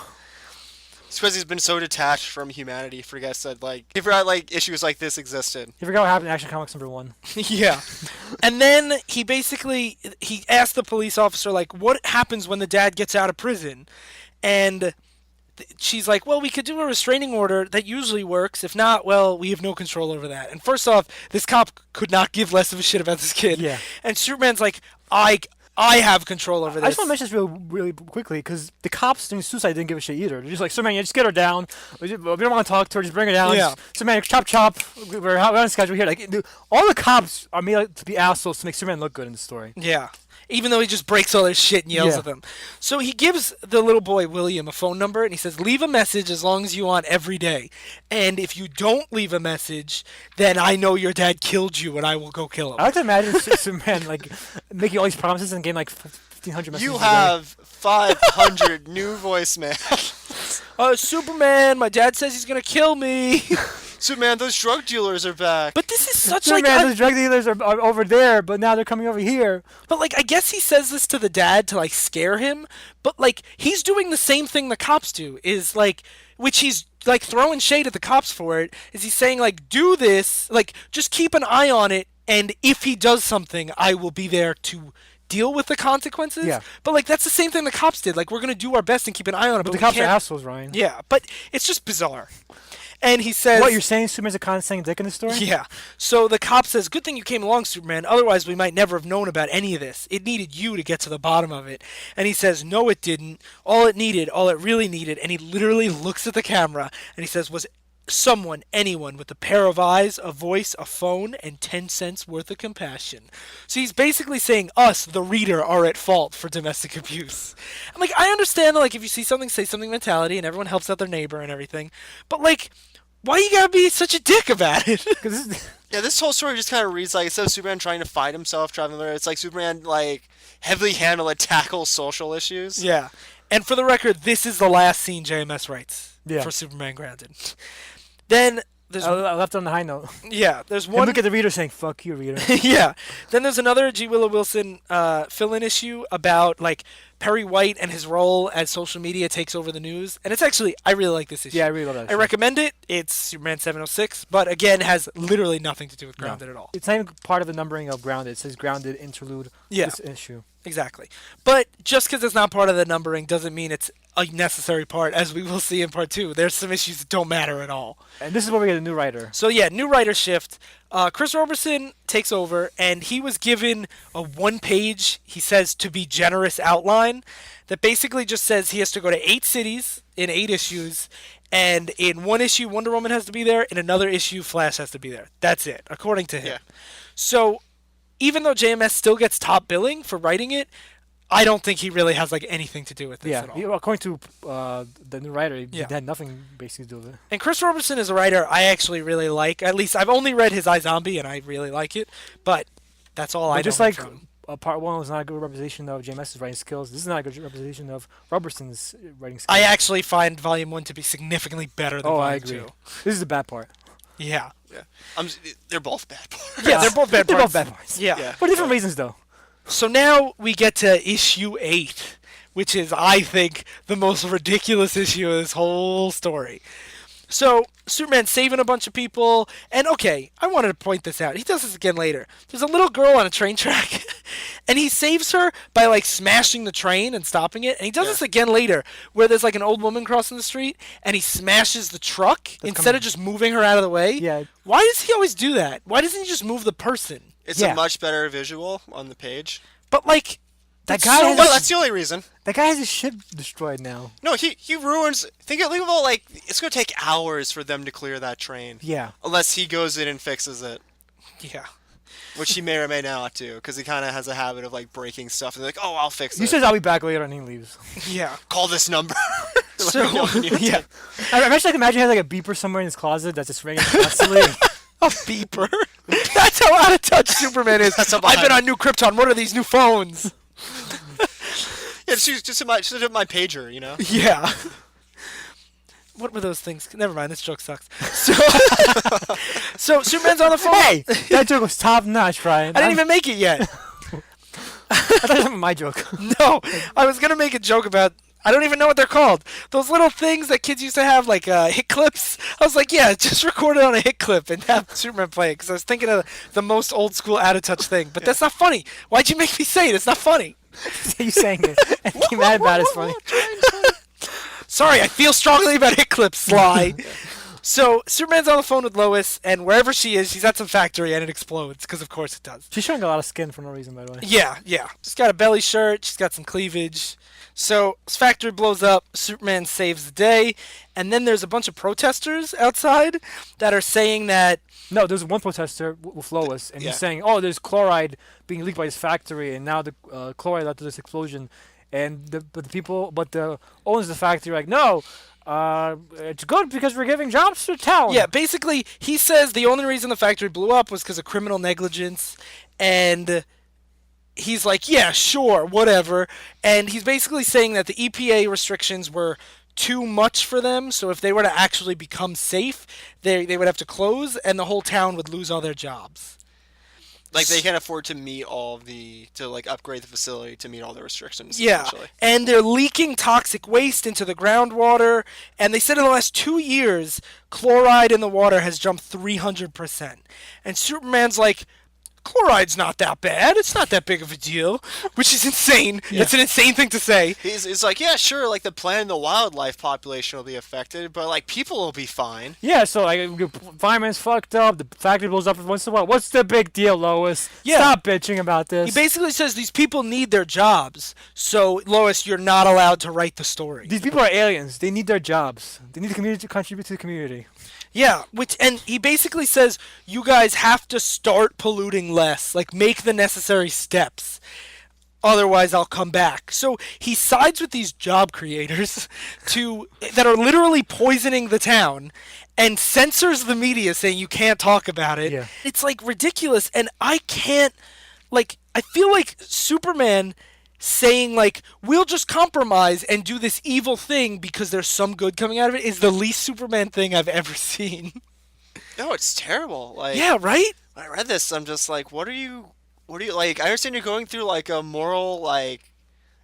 It's because he's been so detached from humanity. He forgets that he forgot issues like this existed. You forgot what happened in Action Comics #1. yeah. And then he basically he asked the police officer like what happens when the dad gets out of prison? And she's like, well, we could do a restraining order. That usually works. If not, well, we have no control over that. And first off, this cop could not give less of a shit about this kid. Yeah. And Superman's like, I have control over this. I just want to mention this really quickly because the cops doing suicide didn't give a shit either. They're just like, Superman, just get her down. We don't want to talk to her. Just bring her down. Yeah. Superman, chop. We're on schedule here. Like, dude, all the cops are made to be assholes to make Superman look good in the story. Yeah. Even though he just breaks all their shit and yells Yeah. at them. So he gives the little boy, William, a phone number, and he says, leave a message as long as you want every day. And if you don't leave a message, then I know your dad killed you and I will go kill him. I like to imagine Superman, like, making all these promises and getting, like, 1,500 messages You a day. have 500 new voicemail. Superman, my dad says he's going to kill me. Superman, those drug dealers are back. But this is such Superman, like... those drug dealers are over there, but now they're coming over here. But, like, I guess he says this to the dad to, like, scare him. But, like, he's doing the same thing the cops do. Is, like, which he's, like, throwing shade at the cops for it. Is he's saying, like, do this. Like, just keep an eye on it. And if he does something, I will be there to deal with the consequences. Yeah. But, like, that's the same thing the cops did. Like, we're going to do our best and keep an eye on it. But But the we cops are can't... assholes, Ryan. Yeah. But it's just bizarre. And he says... What, you're saying Superman's a condescending dick in the story? Yeah. So the cop says, good thing you came along, Superman. Otherwise, we might never have known about any of this. It needed you to get to the bottom of it. And he says, no, it didn't. All it really needed, and he literally looks at the camera, and he says, was someone, anyone, with a pair of eyes, a voice, a phone, and 10 cents worth of compassion. So he's basically saying us, the reader, are at fault for domestic abuse. I'm like, I understand, like, if you see something, say something mentality, and everyone helps out their neighbor and everything. But, like... why you gotta be such a dick about it? Yeah, this whole story just kind of reads like instead of Superman trying to fight himself, traveling there, it's like Superman heavily handle and tackle social issues. Yeah. And for the record, this is the last scene JMS writes for Superman Grounded. Then there's I left on the high note. there's And one. look at the reader saying, fuck you, reader. Yeah. Then there's another G. Willow Wilson fill-in issue about like Perry White and his role as social media takes over the news. And it's actually, I really like this issue. Yeah, I really love that I issue. recommend it. It's Superman 706, but again, has literally nothing to do with Grounded at all. It's not even part of the numbering of Grounded. It says Grounded interlude. Yeah. This issue. Exactly. But just because it's not part of the numbering doesn't mean it's a necessary part, as we will see in part 2. There's some issues that don't matter at all. And this is where we get a new writer. So yeah, new writer shift. Chris Roberson takes over, and he was given a one-page, he says, to be generous outline that basically just says he has to go to 8 cities in 8 issues, and in one issue, Wonder Woman has to be there, in another issue, Flash has to be there. That's it, according to him. Yeah. So even though JMS still gets top billing for writing it, I don't think he really has like anything to do with this at all. According to the new writer, he Yeah. had nothing basically to do with it. And Chris Roberson is a writer I actually really like. At least I've only read his iZombie, and I really like it. But that's all I know. Just like from. part 1 was not a good representation of JMS's writing skills, this is not a good representation of Robertson's writing skills. I actually find Volume 1 to be significantly better than Volume I agree. 2. This is the bad part. Yeah. Yeah, they're both bad parts. Yeah, they're both bad They're parts. both bad parts. Yeah. For different reasons, though. So now we get to issue 8, which is, I think, the most ridiculous issue of this whole story. So, Superman's saving a bunch of people, and okay, I wanted to point this out. He does this again later. There's a little girl on a train track, And he saves her by like smashing the train and stopping it. And he does this again later, where there's like an old woman crossing the street, and he smashes the truck instead of just moving her out of the way. Yeah. Why does he always do that? Why doesn't he just move the person? It's a much better visual on the page. But like, That guy has Well, that's the only reason. that guy has his ship destroyed now. No, he ruins. Think of all like it's gonna take hours for them to clear that train. Yeah. Unless he goes in and fixes it, yeah. which he may or may not do, because he kind of has a habit of like breaking stuff and like, oh, I'll fix He it. says I'll be back later and he leaves. Yeah. Call this number. So, yeah. I actually imagine he has like a beeper somewhere in his closet that's just ringing constantly. A beeper. That's how out of touch Superman is. I've been on New Krypton. What are these new phones? Yeah, she's just in my pager, you know. Yeah. What were those things? Never mind. This joke sucks. So, so Superman's on the phone. Hey, that joke was top notch, Ryan. I didn't even make it yet. I thought it was my joke. No, I was gonna make a joke about. I don't even know what they're called. Those little things that kids used to have, like hit clips. I was like, yeah, just record it on a hit clip and have Superman play it, because I was thinking of the most old school out of touch thing. But that's not funny. Why'd you make me say it? It's not funny. You saying it and getting mad about it is funny. Sorry, I feel strongly about hit clips, Sly. So Superman's on the phone with Lois, and wherever she is, she's at some factory, and it explodes, because of course it does. She's showing a lot of skin for no reason, by the way. Yeah. She's got a belly shirt. She's got some cleavage. So this factory blows up. Superman saves the day, and then there's a bunch of protesters outside that are saying that. No, there's one protester with Lois, and he's saying, "Oh, there's chloride being leaked by this factory, and now the chloride led to this explosion." And the owners of the factory are like, "No, it's good because we're giving jobs to town." Yeah, basically, he says the only reason the factory blew up was because of criminal negligence, and he's like, yeah, sure, whatever. And he's basically saying that the EPA restrictions were too much for them, so if they were to actually become safe, they would have to close, and the whole town would lose all their jobs. Like they can't afford to meet to upgrade the facility to meet all the restrictions. Yeah, and they're leaking toxic waste into the groundwater, and they said in the last 2 years, chloride in the water has jumped 300%. And Superman's like, chloride's not that bad. It's not that big of a deal, which is insane. Yeah. It's an insane thing to say. He's like, yeah, sure, like the plant and the wildlife population will be affected, but like people will be fine. Yeah, so like environment's fucked up, the factory blows up once in a while. What's the big deal, Lois? Yeah. Stop bitching about this. He basically says these people need their jobs, so Lois, you're not allowed to write the story. These people are aliens. They need their jobs. They need the community to contribute to the community. Yeah, and he basically says you guys have to start polluting less, like make the necessary steps. Otherwise, I'll come back. So he sides with these job creators that are literally poisoning the town, and censors the media saying you can't talk about it. Yeah. It's like ridiculous, and I can't. Like, I feel like Superman saying like we'll just compromise and do this evil thing because there's some good coming out of it is the least Superman thing I've ever seen. No, it's terrible. Like, yeah, right? When I read this, I'm just like, what are you like? I understand you're going through like a moral like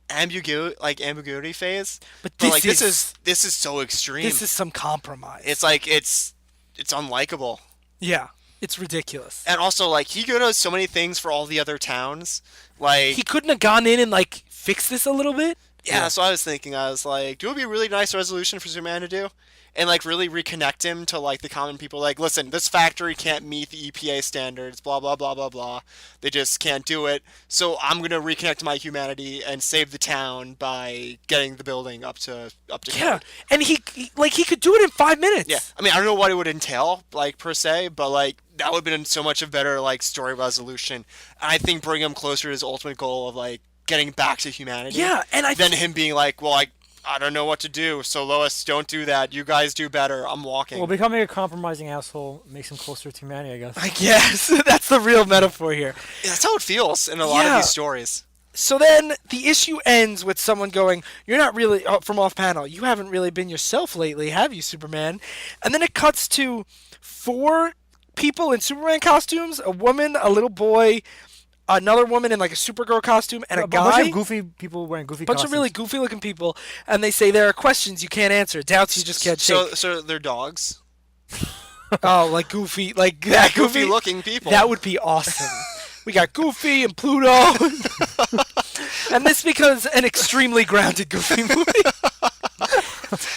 ambiguity phase, but this is so extreme. This is some compromise. It's like it's unlikable. Yeah. It's ridiculous. And also, like, he could have so many things for all the other towns. Like, he couldn't have gone in and, like, fixed this a little bit? Yeah, that's what I was thinking. I was like, do it would be a really nice resolution for Superman to do? And, like, really reconnect him to, like, the common people. Like, listen, this factory can't meet the EPA standards, blah, blah, blah, blah, blah. They just can't do it. So I'm going to reconnect my humanity and save the town by getting the building up to yeah, code. And he could do it in 5 minutes. Yeah, I mean, I don't know what it would entail, like, per se, but, like, that would have been so much a better, like, story resolution. And I think bring him closer to his ultimate goal of, like, getting back to humanity. Yeah, and than him being like, well, I don't know what to do, so Lois, don't do that. You guys do better. I'm walking. Well, becoming a compromising asshole makes him closer to humanity, I guess. I guess. That's the real metaphor here. Yeah, that's how it feels in a lot of these stories. So then the issue ends with someone going, you're not really, from off panel, you haven't really been yourself lately, have you, Superman? And then it cuts to 4 people in Superman costumes, a woman, a little boy, another woman in like a Supergirl costume, and a guy. A bunch of goofy people wearing goofy costumes. A bunch of really goofy looking people, and they say there are questions you can't answer, doubts you just can't shake. So they're dogs? Oh, like goofy, like that goofy looking people. That would be awesome. We got Goofy and Pluto. And this becomes an extremely grounded Goofy movie.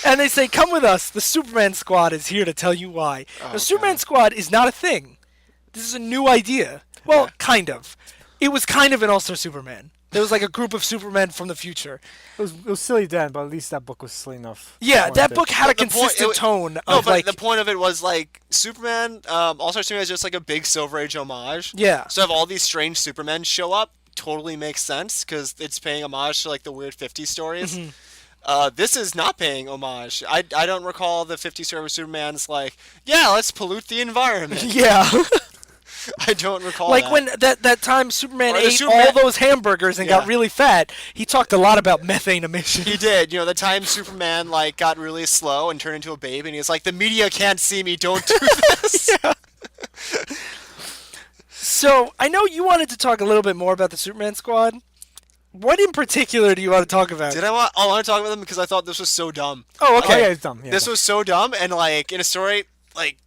And they say, come with us. The Superman Squad is here to tell you why. The Superman Squad is not a thing. This is a new idea. Well, kind of. It was kind of an All-Star Superman. There was like a group of Supermen from the future. It was silly then, but at least that book was silly enough. Yeah, that book had a consistent tone. No, but the point of it was like Superman, All-Star Superman is just like a big Silver Age homage. Yeah. So have all these strange Supermen show up totally makes sense because it's paying homage to like the weird 50s stories. This is not paying homage. I don't recall the 50s story where Superman's like, yeah, let's pollute the environment. Yeah. I don't recall like that. when that time Superman Or the ate Superman- all those hamburgers and got really fat, he talked a lot about methane emissions. He did. You know, the time Superman like got really slow and turned into a baby, and he was like, "The media can't see me. Don't do this." So I know you wanted to talk a little bit more about the Superman Squad. What in particular do you want to talk about? I want to talk about them because I thought this was so dumb. Oh, okay. Oh, yeah, it's dumb. Yeah, This was so dumb, and like in a story, like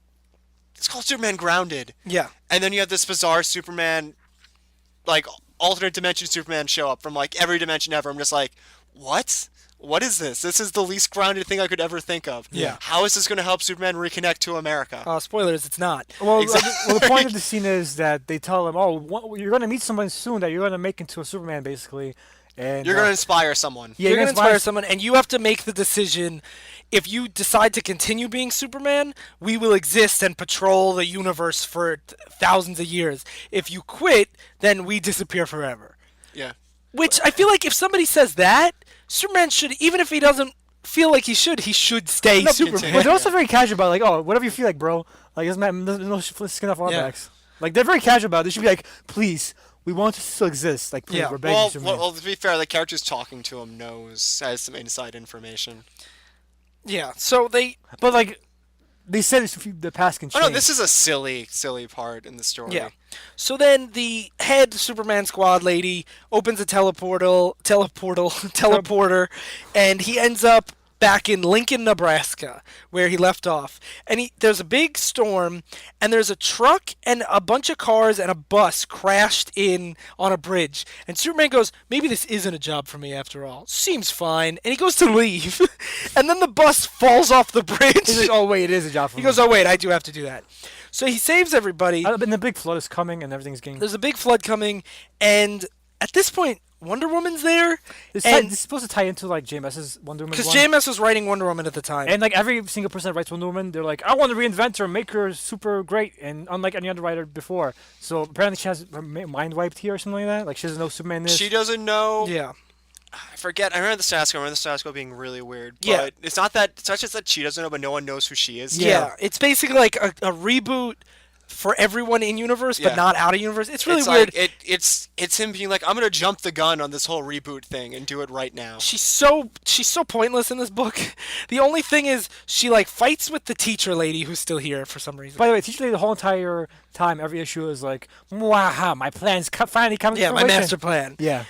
it's called Superman Grounded. Yeah. And then you have this bizarre Superman, like alternate dimension Superman show up from like every dimension ever. I'm just like, what? What is this? This is the least grounded thing I could ever think of. Yeah. How is this going to help Superman reconnect to America? Spoilers, it's not. Well, Exactly. well, the point of the scene is that they tell him, you're going to meet someone soon that you're going to make into a Superman, basically. And You're going to inspire someone. yeah, You're going to inspire someone, and you have to make the decision. If you decide to continue being Superman, we will exist and patrol the universe for thousands of years. If you quit, then we disappear forever. Yeah. Which I feel like if somebody says that, Superman should, even if he doesn't feel like he should stay Superman. But they're also very casual about like, whatever you feel like, bro. Like, there's no skin off our backs. Like, they're very casual about it. They should be like, please, we want to still exist. Like, please, we're begging Superman. Well, to be fair, the character's talking to him has some inside information. Yeah, so they... But, like, they said the past can change. Oh, no, this is a silly part in the story. Yeah. So then the head Superman Squad lady opens a teleporter, and he ends up back in Lincoln, Nebraska, where he left off. And there's a big storm, and there's a truck and a bunch of cars and a bus crashed in on a bridge. And Superman goes, maybe this isn't a job for me after all. Seems fine. And he goes to leave. And then the bus falls off the bridge. He's like, oh, wait, it is a job for me. He goes, oh, wait, I do have to do that. So he saves everybody. And the big flood is coming, and everything's getting... There's a big flood coming, and at this point, Wonder Woman's there. This is supposed to tie into, like, JMS's Wonder Woman. Because JMS was writing Wonder Woman at the time. And, like, every single person that writes Wonder Woman, they're like, I want to reinvent her and make her super great, and unlike any other writer before. So apparently she has her mind wiped here or something like that. Like, she doesn't know Superman is. She doesn't know... Yeah. I forget. I remember the status quo. I remember the status quo being really weird. But Yeah. it's not just that she doesn't know, but no one knows who she is. Yeah. It's basically like a reboot for everyone in universe, but not out of universe. It's really weird. Like, it's him being like, I'm gonna jump the gun on this whole reboot thing and do it right now. She's so pointless in this book. The only thing is she like fights with the teacher lady who's still here for some reason. By the way, teacher lady the whole entire time, every issue is like, wow, my plan's finally coming to my fruition. master plan. Yeah.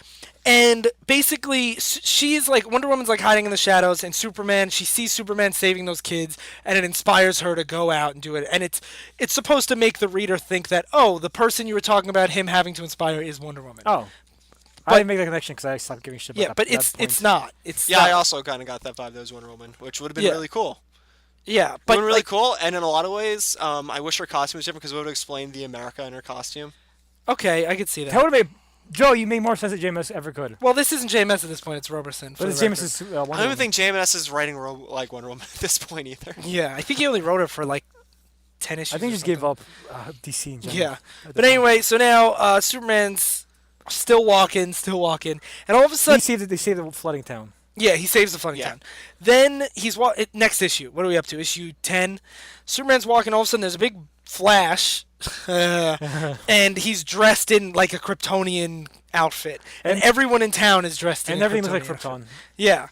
And basically, she's like, Wonder Woman's like hiding in the shadows, and Superman, she sees Superman saving those kids, and it inspires her to go out and do it. And it's supposed to make the reader think that, oh, the person you were talking about, him having to inspire, is Wonder Woman. Oh. I didn't make that connection because I stopped giving shit about but that it's point. not. I also kind of got that vibe that was Wonder Woman, which would have been really cool. Yeah, But but really cool, and in a lot of ways, I wish her costume was different because it would have explained the America in her costume. okay, I could see that. That would have made... Joe, you made more sense than JMS ever could. Well, this isn't JMS at this point; it's Roberson. But it's JMS's Wonder I don't Woman. even think JMS is writing like Wonder Woman at this point either. Yeah, I think he only wrote it for like 10 issues. I think he just gave up DC in general. Yeah, but anyway, so now Superman's still walking, and all of a sudden, They saved the flooding town. yeah, he saves the flooding town. Then he's next issue. What are we up to? Issue 10. Superman's walking. All of a sudden, there's a big flash, and he's dressed in like a Kryptonian outfit, and everyone in town is dressed in. And a everything looks like Kryptonian Krypton. outfit. Yeah,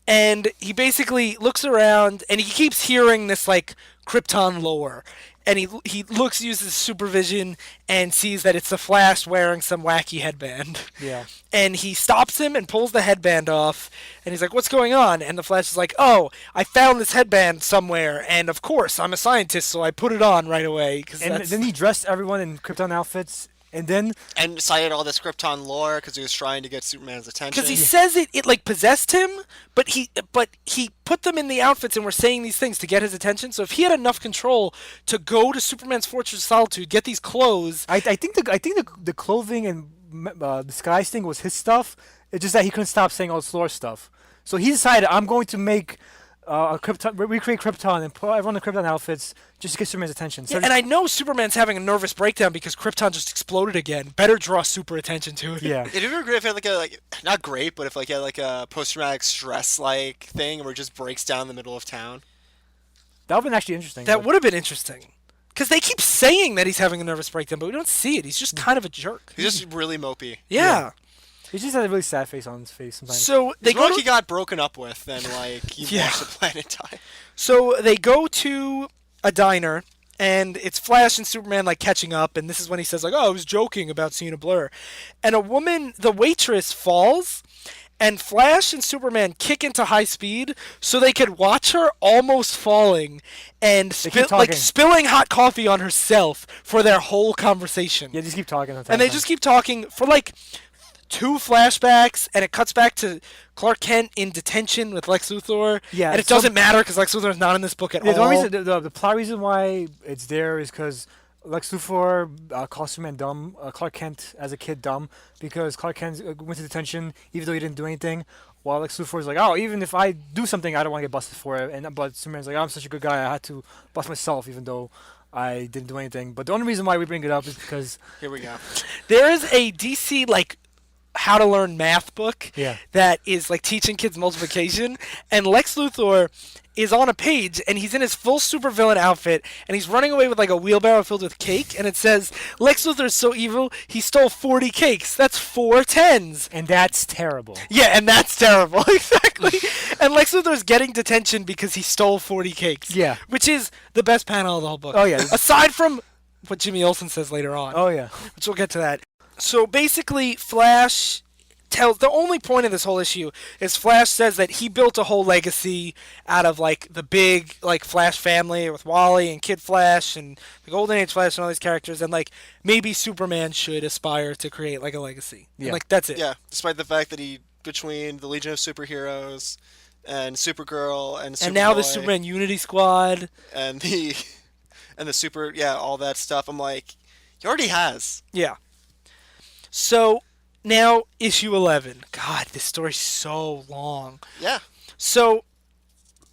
and he basically looks around, and he keeps hearing this like Krypton lore. And he uses supervision and sees that it's the Flash wearing some wacky headband. Yeah. And he stops him and pulls the headband off. And he's like, what's going on? And the Flash is like, oh, I found this headband somewhere. And of course, I'm a scientist, so I put it on right away. And then he dressed everyone in Krypton outfits And then And cited all this Krypton lore because he was trying to get Superman's attention. Because he says it like possessed him, but he put them in the outfits and were saying these things to get his attention. So if he had enough control to go to Superman's Fortress of Solitude, get these clothes, I think the clothing and disguise thing was his stuff. It's just that he couldn't stop saying all this lore stuff. So he decided, I'm going to make recreate Krypton and put everyone in Krypton outfits just to get Superman's attention. So and I know Superman's having a nervous breakdown because Krypton just exploded again. Better draw super attention to it. yeah. It'd be great if it had not great, but if he had a post-traumatic stress thing where it just breaks down in the middle of town. That would have been actually interesting. That would have been interesting. Because they keep saying that he's having a nervous breakdown, but we don't see it. He's just kind of a jerk. He's just really mopey. Yeah. He just has a really sad face on his face sometimes. So they It's more go like to, he got broken up with than he Yeah. watched the planet die. So they go to a diner, and it's Flash and Superman catching up, and this is when he says "Oh, I was joking about seeing a blur," and a woman, the waitress, falls, and Flash and Superman kick into high speed so they could watch her almost falling and keep talking. spilling hot coffee on herself for their whole conversation. Yeah, just keep talking. And they just keep talking for 2 flashbacks, and it cuts back to Clark Kent in detention with Lex Luthor. Yeah, and it so- doesn't matter because Lex Luthor is not in this book at Yeah, all. the plot reason why it's there is because Lex Luthor calls Superman dumb, Clark Kent as a kid dumb, because Clark Kent went to detention even though he didn't do anything, while Lex Luthor is like, oh, even if I do something, I don't want to get busted for it. But Superman's like, I'm such a good guy, I had to bust myself even though I didn't do anything. But the only reason why we bring it up is because Here we go. There is a DC how to learn math book Yeah. that is teaching kids multiplication, and Lex Luthor is on a page and he's in his full supervillain outfit and he's running away with a wheelbarrow filled with cake, and it says Lex Luthor is so evil he stole 40 cakes. That's 4 tens. and that's terrible. Yeah, and that's terrible. Exactly. And Lex Luthor's getting detention because he stole 40 cakes. Yeah. Which is the best panel of the whole book. Oh, yeah. Aside from what Jimmy Olsen says later on. Oh yeah. Which we'll get to that. So basically, Flash tells the only point of this whole issue is Flash says that he built a whole legacy out of the big Flash family with Wally and Kid Flash and the Golden Age Flash and all these characters, and maybe Superman should aspire to create a legacy. Yeah. And, that's it. Yeah, despite the fact that he between the Legion of Superheroes and Supergirl and Superboy, And now the Superman Unity Squad. and the all that stuff. I'm like, he already has. Yeah. So now issue 11. God, this story's so long. Yeah. So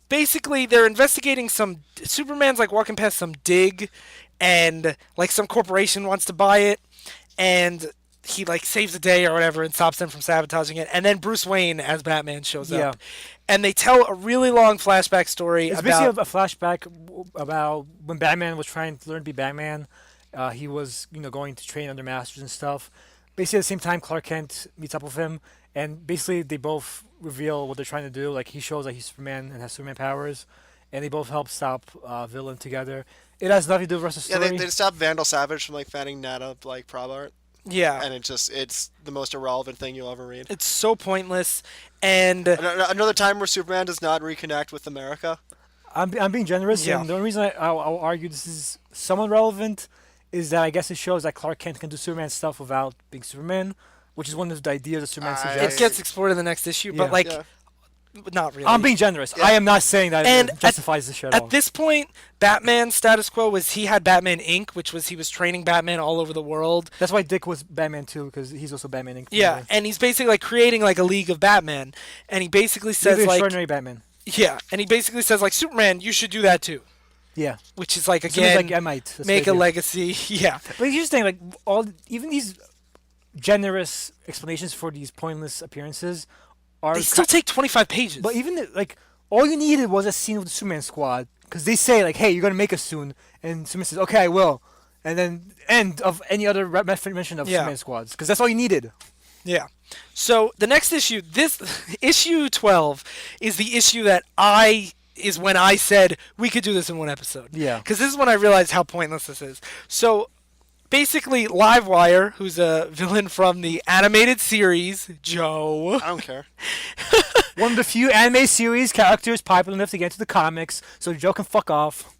basically, they're investigating Superman's walking past some dig, and some corporation wants to buy it, and he saves the day or whatever and stops them from sabotaging it. And then Bruce Wayne as Batman shows Yeah. up, and they tell a really long flashback story It's about basically a flashback about when Batman was trying to learn to be Batman. He was, going to train under masters and stuff. Basically, at the same time, Clark Kent meets up with him, and basically they both reveal what they're trying to do. He shows that he's Superman and has Superman powers, and they both help stop villain together. It has nothing to do with the rest of the Yeah, story. they stopped Vandal Savage from fanning Nana prop art, yeah. and it's the most irrelevant thing you'll ever read. It's so pointless, and Another time where Superman does not reconnect with America. I'm being generous, Yeah. and the only reason I'll argue this is somewhat relevant is that I guess it shows that Clark Kent can do Superman stuff without being Superman, which is one of the ideas that Superman I- it suggests. gets explored in the next issue. Yeah. But Yeah. not really. I'm being generous. Yeah. I am not saying that And it justifies the shit at all. At this point, Batman's status quo was he had Batman Inc., which was he was training Batman all over the world. That's why Dick was Batman too, because he's also Batman Inc. Yeah, and he's basically creating a league of Batman, and he basically He's says the extraordinary Batman. yeah, and he basically says Superman, you should do that too, Yeah. which is Superman's again I might That's make the a idea. legacy. Yeah, But here's the thing, even these generous explanations for these pointless appearances are. they still take 25 pages. But even all you needed was a scene with the Superman squad, because they say "Hey, you're gonna make us soon," and Superman says, "Okay, I will," and then end of any other mention of Yeah. Superman squads, because that's all you needed. Yeah. So the next issue, this issue 12, is the issue that is when I said we could do this in one episode. Yeah. Because this is when I realized how pointless this is. So basically, Livewire, who's a villain from the animated series, Joe. I don't care. One of the few anime series characters popular enough to get into the comics, so Joe can fuck off.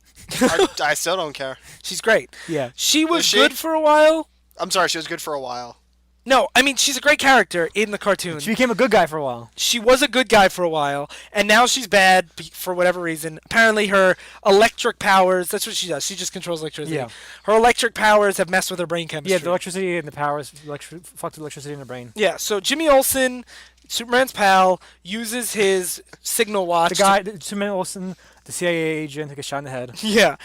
I still don't care. She's great. Yeah. She was Is she? good for a while. I'm sorry, she was good for a while. No, I mean, she's a great character in the cartoon. She became a good guy for a while. She was a good guy for a while, and now she's bad for whatever reason. Apparently, her electric powers, that's what she does. She just controls electricity. Yeah. Her electric powers have messed with her brain chemistry. Yeah, the electricity and the powers fucked with electricity in the brain. Yeah, so Jimmy Olsen, Superman's pal, uses his signal watch. The guy, Superman Olsen, the CIA agent who gets shot in the head. Yeah.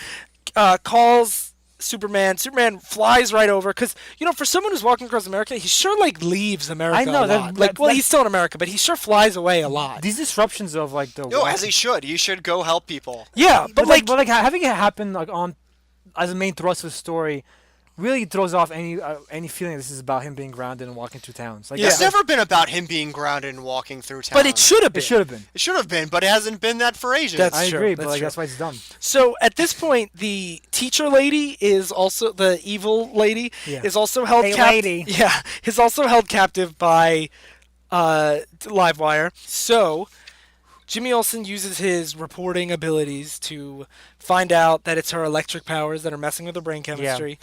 Calls Superman. Superman flies right over because for someone who's walking across America, he sure leaves America. I know, a lot. that- He's still in America, but he sure flies away a lot. These disruptions of the No, as he should. He should go help people. Yeah, but having it happen on as a main thrust of the story really throws off any feeling this is about him being grounded and walking through towns. It's never been about him being grounded and walking through town. but it should have been. It should have been. It should have been, but it hasn't been that for ages. That's I true, agree, that's but true. that's why it's dumb. So at this point, the teacher lady is also the evil lady Yeah. is also held Hey, captive. lady. Yeah, is also held captive by Livewire. So Jimmy Olsen uses his reporting abilities to find out that it's her electric powers that are messing with her brain chemistry,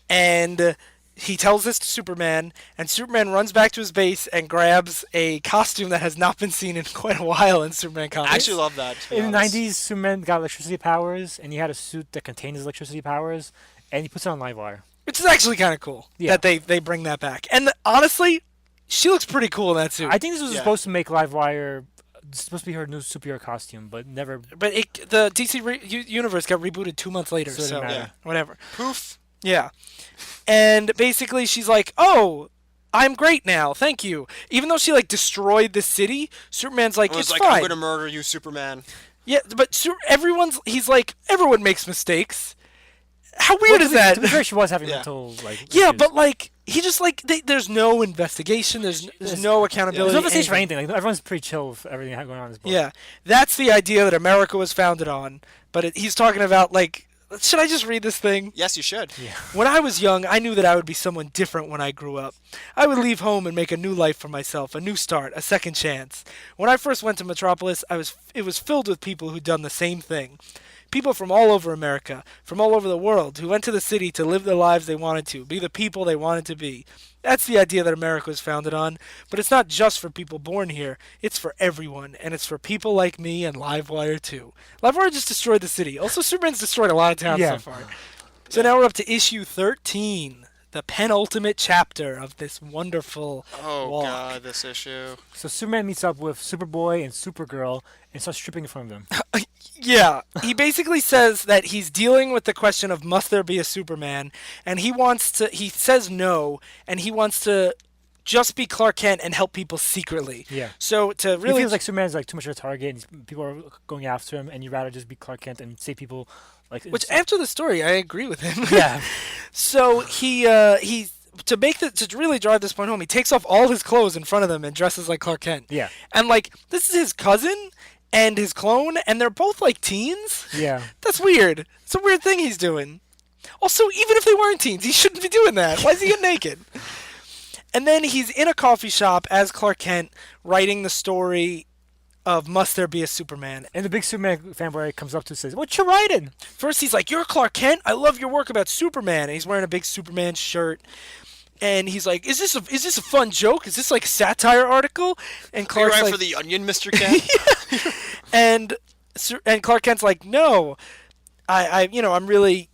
and he tells this to Superman, and Superman runs back to his base and grabs a costume that has not been seen in quite a while in Superman comics. I actually love that. to be In the honest. 90s, Superman got electricity powers, and he had a suit that contained his electricity powers, and he puts it on Livewire. Which is actually kind of cool Yeah. that they bring that back. And honestly, she looks pretty cool in that suit. I think this was Yeah. supposed to make Livewire supposed to be her new superhero costume, but never. But the DC universe got rebooted 2 months later, So it so didn't matter. whatever. Poof. Yeah. And basically she's like, "Oh, I'm great now. Thank you." Even though she destroyed the city, Superman's like, It was "It's like, fine." I'm gonna murder you, Superman. Yeah, but he's like, "Everyone makes mistakes." How weird is that? To be fair, she was having Yeah. mental Yeah, issues. but he just there's no investigation. There's no accountability. there's no investigation for anything. anything. Everyone's pretty chill with everything going on in this book. Yeah, that's the idea that America was founded on. But he's talking about should I just read this thing? Yes, you should. When I was young, I knew that I would be someone different when I grew up. I would leave home and make a new life for myself, a new start, a second chance. When I first went to Metropolis, it was filled with people who'd done the same thing. People from all over America, from all over the world, who went to the city to live the lives they wanted to, be the people they wanted to be. That's the idea that America was founded on, but it's not just for people born here. It's for everyone, and it's for people like me and Livewire too. Livewire just destroyed the city. Also, Superman's destroyed a lot of towns so far. So now we're up to issue 13, the penultimate chapter of this wonderful Oh walk. god, this issue. So Superman meets up with Superboy and Supergirl and starts stripping in front of them. Yeah, he basically says that he's dealing with the question of must there be a Superman, and he says no, and he wants to just be Clark Kent and help people secretly. Yeah. So to He really feels like Superman's too much of a target, and people are going after him, and you'd rather just be Clark Kent and save people. which after the story, I agree with him. yeah, So he to really drive this point home, he takes off all his clothes in front of them and dresses like Clark Kent. yeah, And this is his cousin and his clone, and they're both teens. yeah. That's weird. It's a weird thing he's doing. Also, even if they weren't teens, he shouldn't be doing that. Why is he getting naked? And then he's in a coffee shop as Clark Kent, writing the story of Must There Be a Superman. And the big Superman fanboy comes up to and says, "What you writing?" First, he's like, "You're Clark Kent? I love your work about Superman." And he's wearing a big Superman shirt. And he's like, "Is this a fun joke? Is this a satire article?" And Are you Clark's right like, for the Onion, Mr. Kent? and Clark Kent's like, "No, I'm really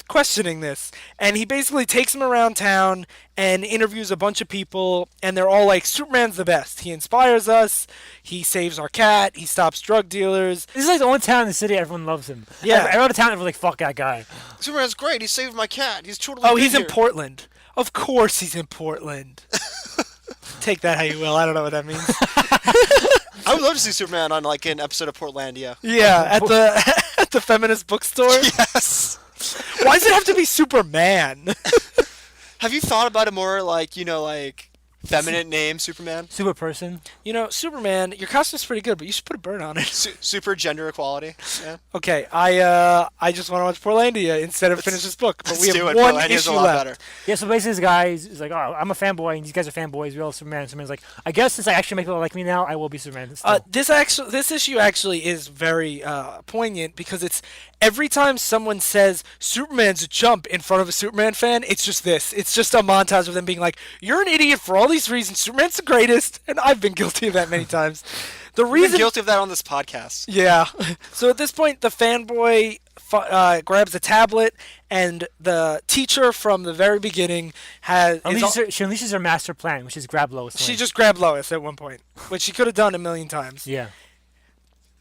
questioning this." And he basically takes him around town and interviews a bunch of people, and they're all like, "Superman's the best. He inspires us. He saves our cat. He stops drug dealers." This is the only town in the city everyone loves him. Yeah. every other town everyone's like, "Fuck that guy." Superman's great. He saved my cat. He's totally Oh, good he's in here. Portland. Of course he's in Portland. Take that how you will. I don't know what that means. I would love to see Superman on an episode of Portlandia. Yeah, at the at the feminist bookstore. Yes. Why does it have to be Superman? Have you thought about a more feminine name, Superman? Super person. Superman, your costume's pretty good, but you should put a bird on it. Super gender equality. Yeah. Okay, I just want to watch Portlandia instead of finish this book, but we Let's have do it. one Portlandia's issue a lot left. better. Yeah, so basically this guy is like, "Oh, I'm a fanboy, and these guys are fanboys. We all Superman." Superman's like, "I guess since I actually make people like me now, I will be Superman." Still. This issue actually is very poignant because it's every time someone says Superman's a chump in front of a Superman fan, it's just this. It's just a montage of them being like, "You're an idiot for all these reasons. Superman's the greatest," and I've been guilty of that many times. The I've been reason, guilty of that on this podcast. yeah. So at this point, the fanboy grabs a tablet, and the teacher from the very beginning She unleashes her master plan, which is grab Lois Lane. she just grabbed Lois at one point, which she could have done a million times. Yeah.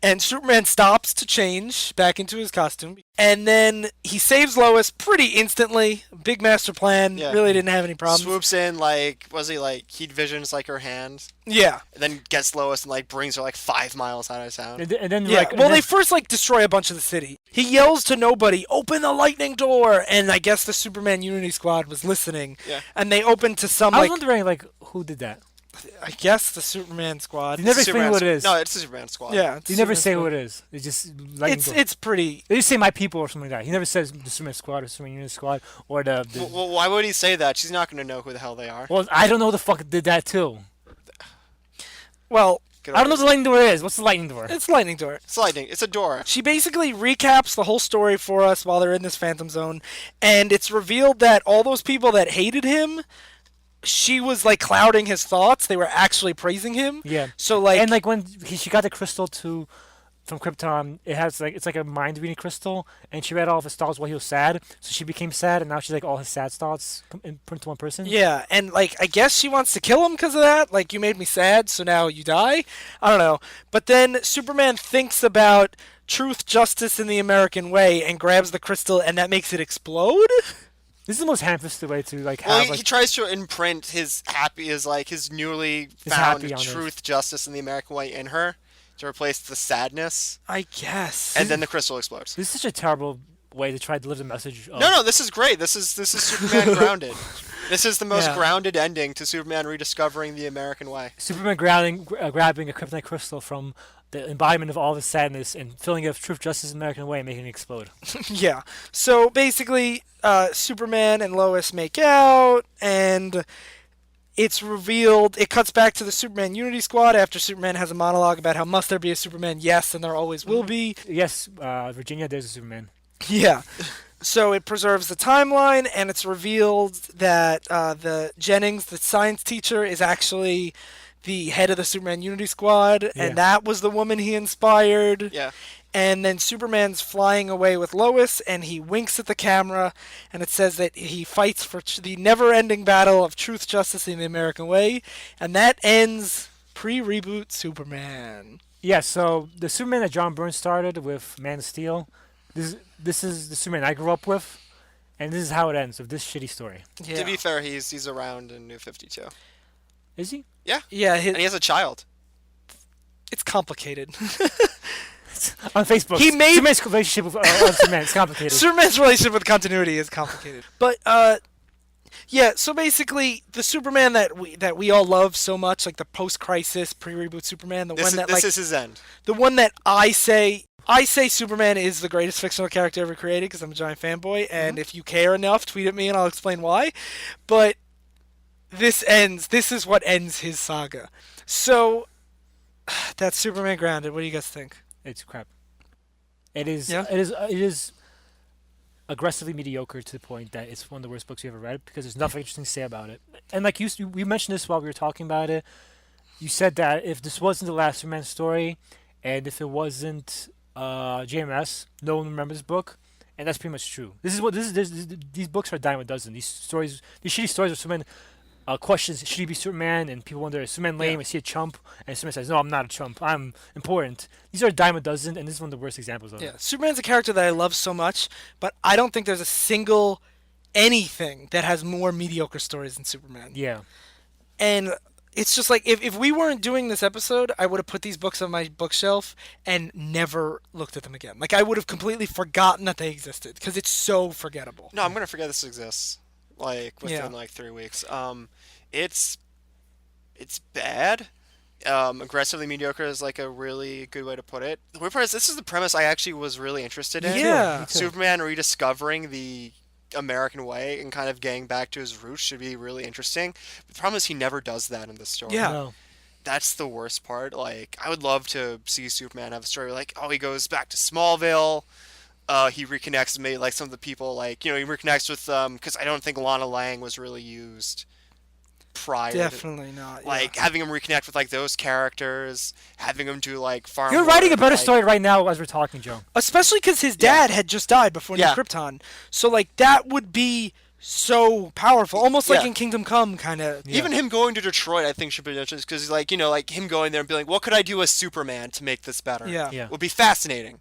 And Superman stops to change back into his costume. And then he saves Lois pretty instantly. Big master plan. Yeah. Really didn't have any problems. Swoops in, heat visions her hand, Yeah. and then gets Lois and brings her 5 miles out of town. And then Yeah. Well, they first destroy a bunch of the city. He yells to nobody, "Open the lightning door!" And I guess the Superman Unity Squad was listening. Yeah. And they opened to some I was wondering who did that. I guess the Superman Squad. You never explain who it is. No, it's the Superman squad. Yeah. You never Superman say Squad. who it is. It's just lightning door. It's pretty. They just say my people or something like that. He never says the Superman Squad or Superman Unity Squad or the. Well, why would he say that? She's not going to know who the hell they are. Well, I don't know who the fuck did that too. Well, Get I don't know what over the lightning door is. What's the lightning door? it's lightning door. It's lightning. It's a door. She basically recaps the whole story for us while they're in this Phantom Zone, and it's revealed that all those people that hated him, she was clouding his thoughts. They were actually praising him. Yeah. So And when she got the crystal from Krypton, it has it's like a mind reading crystal, and she read all of his thoughts while he was sad. So she became sad, and now she's all his sad thoughts put into one person. yeah, and I guess she wants to kill him because of that. You made me sad, so now you die. I don't know. But then Superman thinks about truth, justice, and the American way, and grabs the crystal, and that makes it explode. This is the most ham-fisted way to Well, have he tries to imprint his newly His found happy on truth, justice, and the American way in her to replace the sadness, I guess. and then the crystal explodes. This is such a terrible way to try to deliver the message. Of, No, this is great. This is Superman grounded. This is the most Yeah. grounded ending to Superman rediscovering the American way. Superman grabbing a kryptonite crystal from the embodiment of all of his sadness and filling it with truth, justice, and American way, and making it explode. Yeah. So basically, Superman and Lois make out, and it's revealed. It cuts back to the Superman Unity Squad after Superman has a monologue about how must there be a Superman? Yes, and there always will be. Yes, Virginia, there's a Superman. Yeah. So it preserves the timeline, and it's revealed that the Jennings, the science teacher, is actually the head of the Superman Unity Squad, Yeah. and that was the woman he inspired. Yeah. And then Superman's flying away with Lois, and he winks at the camera, and it says that he fights for the never-ending battle of truth, justice, and the American way, and that ends pre-reboot Superman. Yeah, so the Superman that John Byrne started with Man of Steel, this is the Superman I grew up with, and this is how it ends with this shitty story. Yeah. To be fair, he's around in New 52. Is he? Yeah, And he has a child. it's complicated. On Facebook. He made- Superman's relationship with Superman. It's complicated. Superman's relationship with continuity is complicated. But yeah, so basically the Superman that we all love so much, the post-crisis, pre-reboot Superman, This is his end. the one that I say Superman is the greatest fictional character ever created because I'm a giant fanboy, and if you care enough, tweet at me and I'll explain why. But this is what ends his saga. So that's Superman Grounded. What do you guys think? It's crap. It is. Yeah? It is aggressively mediocre to the point that it's one of the worst books you ever read because there's nothing interesting to say about it. And we mentioned this while we were talking about it. You said that if this wasn't the last Superman story, and if it wasn't JMS, no one remembers this book, and that's pretty much true. These books are a dime a dozen. These shitty stories where Superman questions should he be Superman, and people wonder is Superman lame? Is he a chump? And Superman says, no, I'm not a chump. I'm important. These are a dime a dozen, and this is one of the worst examples of Yeah, it. Superman's a character that I love so much, but I don't think there's a single anything that has more mediocre stories than Superman. Yeah. And it's just if we weren't doing this episode, I would have put these books on my bookshelf and never looked at them again. I would have completely forgotten that they existed because it's so forgettable. No, I'm going to forget this exists. Within 3 weeks. It's bad. Aggressively mediocre is a really good way to put it. The weird part is this is the premise I actually was really interested in. Yeah. Me too. Superman rediscovering the American way and kind of getting back to his roots should be really interesting. The problem is he never does that in this story. Yeah. No. That's the worst part. I would love to see Superman have a story he goes back to Smallville. he reconnects maybe like some of the people, like, he reconnects with because I don't think Lana Lang was really used prior to, Definitely not. like, having him reconnect with like those characters, having him do like farm You're writing a work, better like- story right now as we're talking, Joe. Especially because his dad had just died before New Yeah. Krypton. So, like, that would be so powerful. Almost like Yeah. in Kingdom Come, kind of. Yeah. Even him going to Detroit, I think, should be interesting because, like, like him going there and being like, what could I do as Superman to make this better? Yeah. Yeah. Would be fascinating.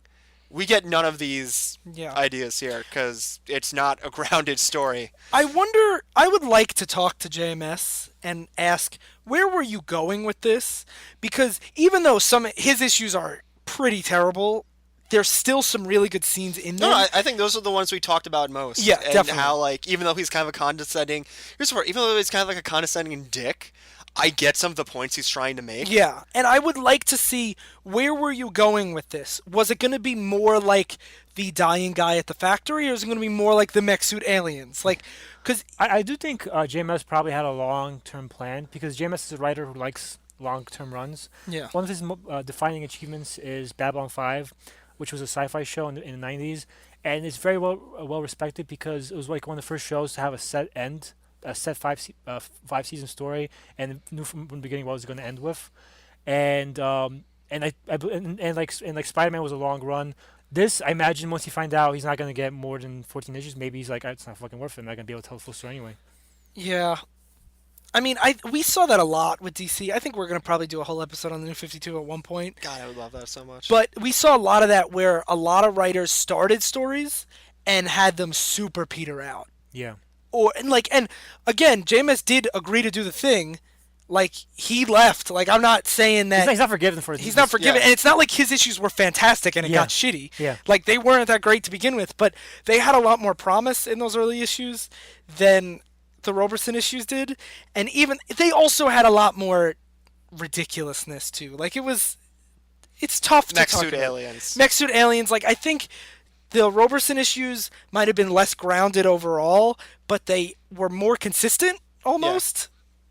We get none of these Yeah. ideas here because it's not a grounded story. I wonder, I would like to talk to JMS and ask, where were you going with this? Because even though some his issues are pretty terrible, there's still some really good scenes in them. No, I think those are the ones we talked about most. Yeah, and definitely. how, like, even though he's kind of a condescending, here's the part, even though he's kind of like a condescending dick, I get some of the points he's trying to make. Yeah, and I would like to see, where were you going with this? Was it going to be more like the dying guy at the factory, or is it going to be more like the mech suit aliens? Like, because I do think JMS probably had a long-term plan because JMS is a writer who likes long-term runs. yeah, One of his defining achievements is Babylon 5, which was a sci-fi show in the 90s, and it's very well respected because it was like one of the first shows to have a set end, a set five season story, and knew from the beginning what it was going to end with, and like Spider-Man was a long run. This, I imagine, once you find out he's not going to get more than 14 issues, maybe he's like, it's not fucking worth it. I'm not going to be able to tell the full story anyway. yeah. I mean, we saw that a lot with DC. I think we're going to probably do a whole episode on the New 52 at one point. God, I would love that so much. But we saw a lot of that where a lot of writers started stories and had them super peter out. Yeah. And again, JMS did agree to do the thing. Like, he left. Like, I'm not saying that He's not forgiven for it. he's not forgiven, yeah. and it's not like his issues were fantastic and it Yeah. got shitty. Yeah. Like, they weren't that great to begin with, but they had a lot more promise in those early issues than the Roberson issues did, and even they also had a lot more ridiculousness too. Like, it's tough to Mech talk suit about. aliens. Mech suit aliens. Like, I think the Roberson issues might have been less grounded overall, but they were more consistent almost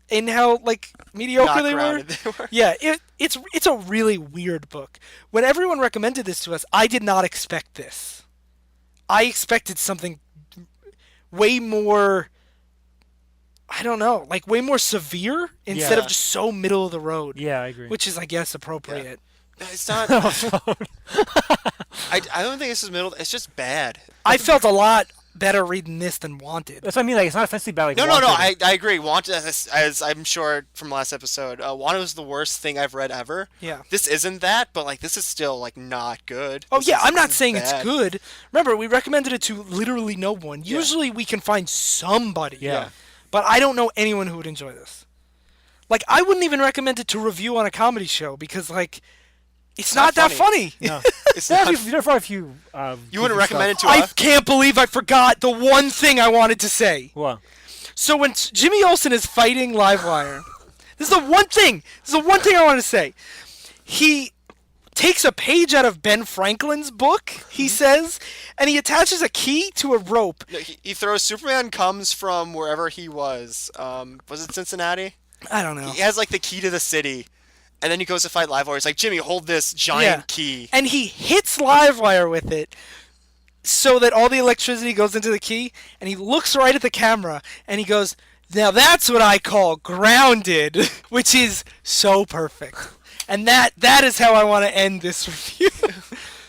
in how like mediocre Not they were. grounded they were. Yeah, it's a really weird book. When everyone recommended this to us, I did not expect this. I expected something way more, I don't know, like way more severe instead of Yeah. just so middle of the road. Yeah, I agree. Which is, I guess, appropriate. It's not. I don't think this is middle. It's just bad. I felt a lot better reading this than Wanted. That's what I mean. Like, it's not offensively bad. Like, No. Wanted. I agree. Wanted, as I'm sure from last episode, Wanted was the worst thing I've read ever. Yeah. This isn't that, but like this is still like not good. Oh This yeah, is- I'm not this is saying it's bad. good. Remember, we recommended it to literally no one. Yeah. Usually we can find somebody. Yeah. But I don't know anyone who would enjoy this. Like, I wouldn't even recommend it to review on a comedy show because, like, it's not that funny. No. It's There not. are a few. You wouldn't recommend it to I us? can't believe I forgot the one thing I wanted to say. What? So when Jimmy Olsen is fighting Livewire, this is the one thing. This is the one thing I want to say. He takes a page out of Ben Franklin's book, he says, and he attaches a key to a rope. No, he throws Superman comes from wherever he was. Was it Cincinnati? I don't know. He has like the key to the city, and then he goes to fight Livewire. He's like, Jimmy, hold this giant key. And he hits Livewire with it so that all the electricity goes into the key, and he looks right at the camera, and he goes, now that's what I call grounded, which is so perfect. And that is how I want to end this review.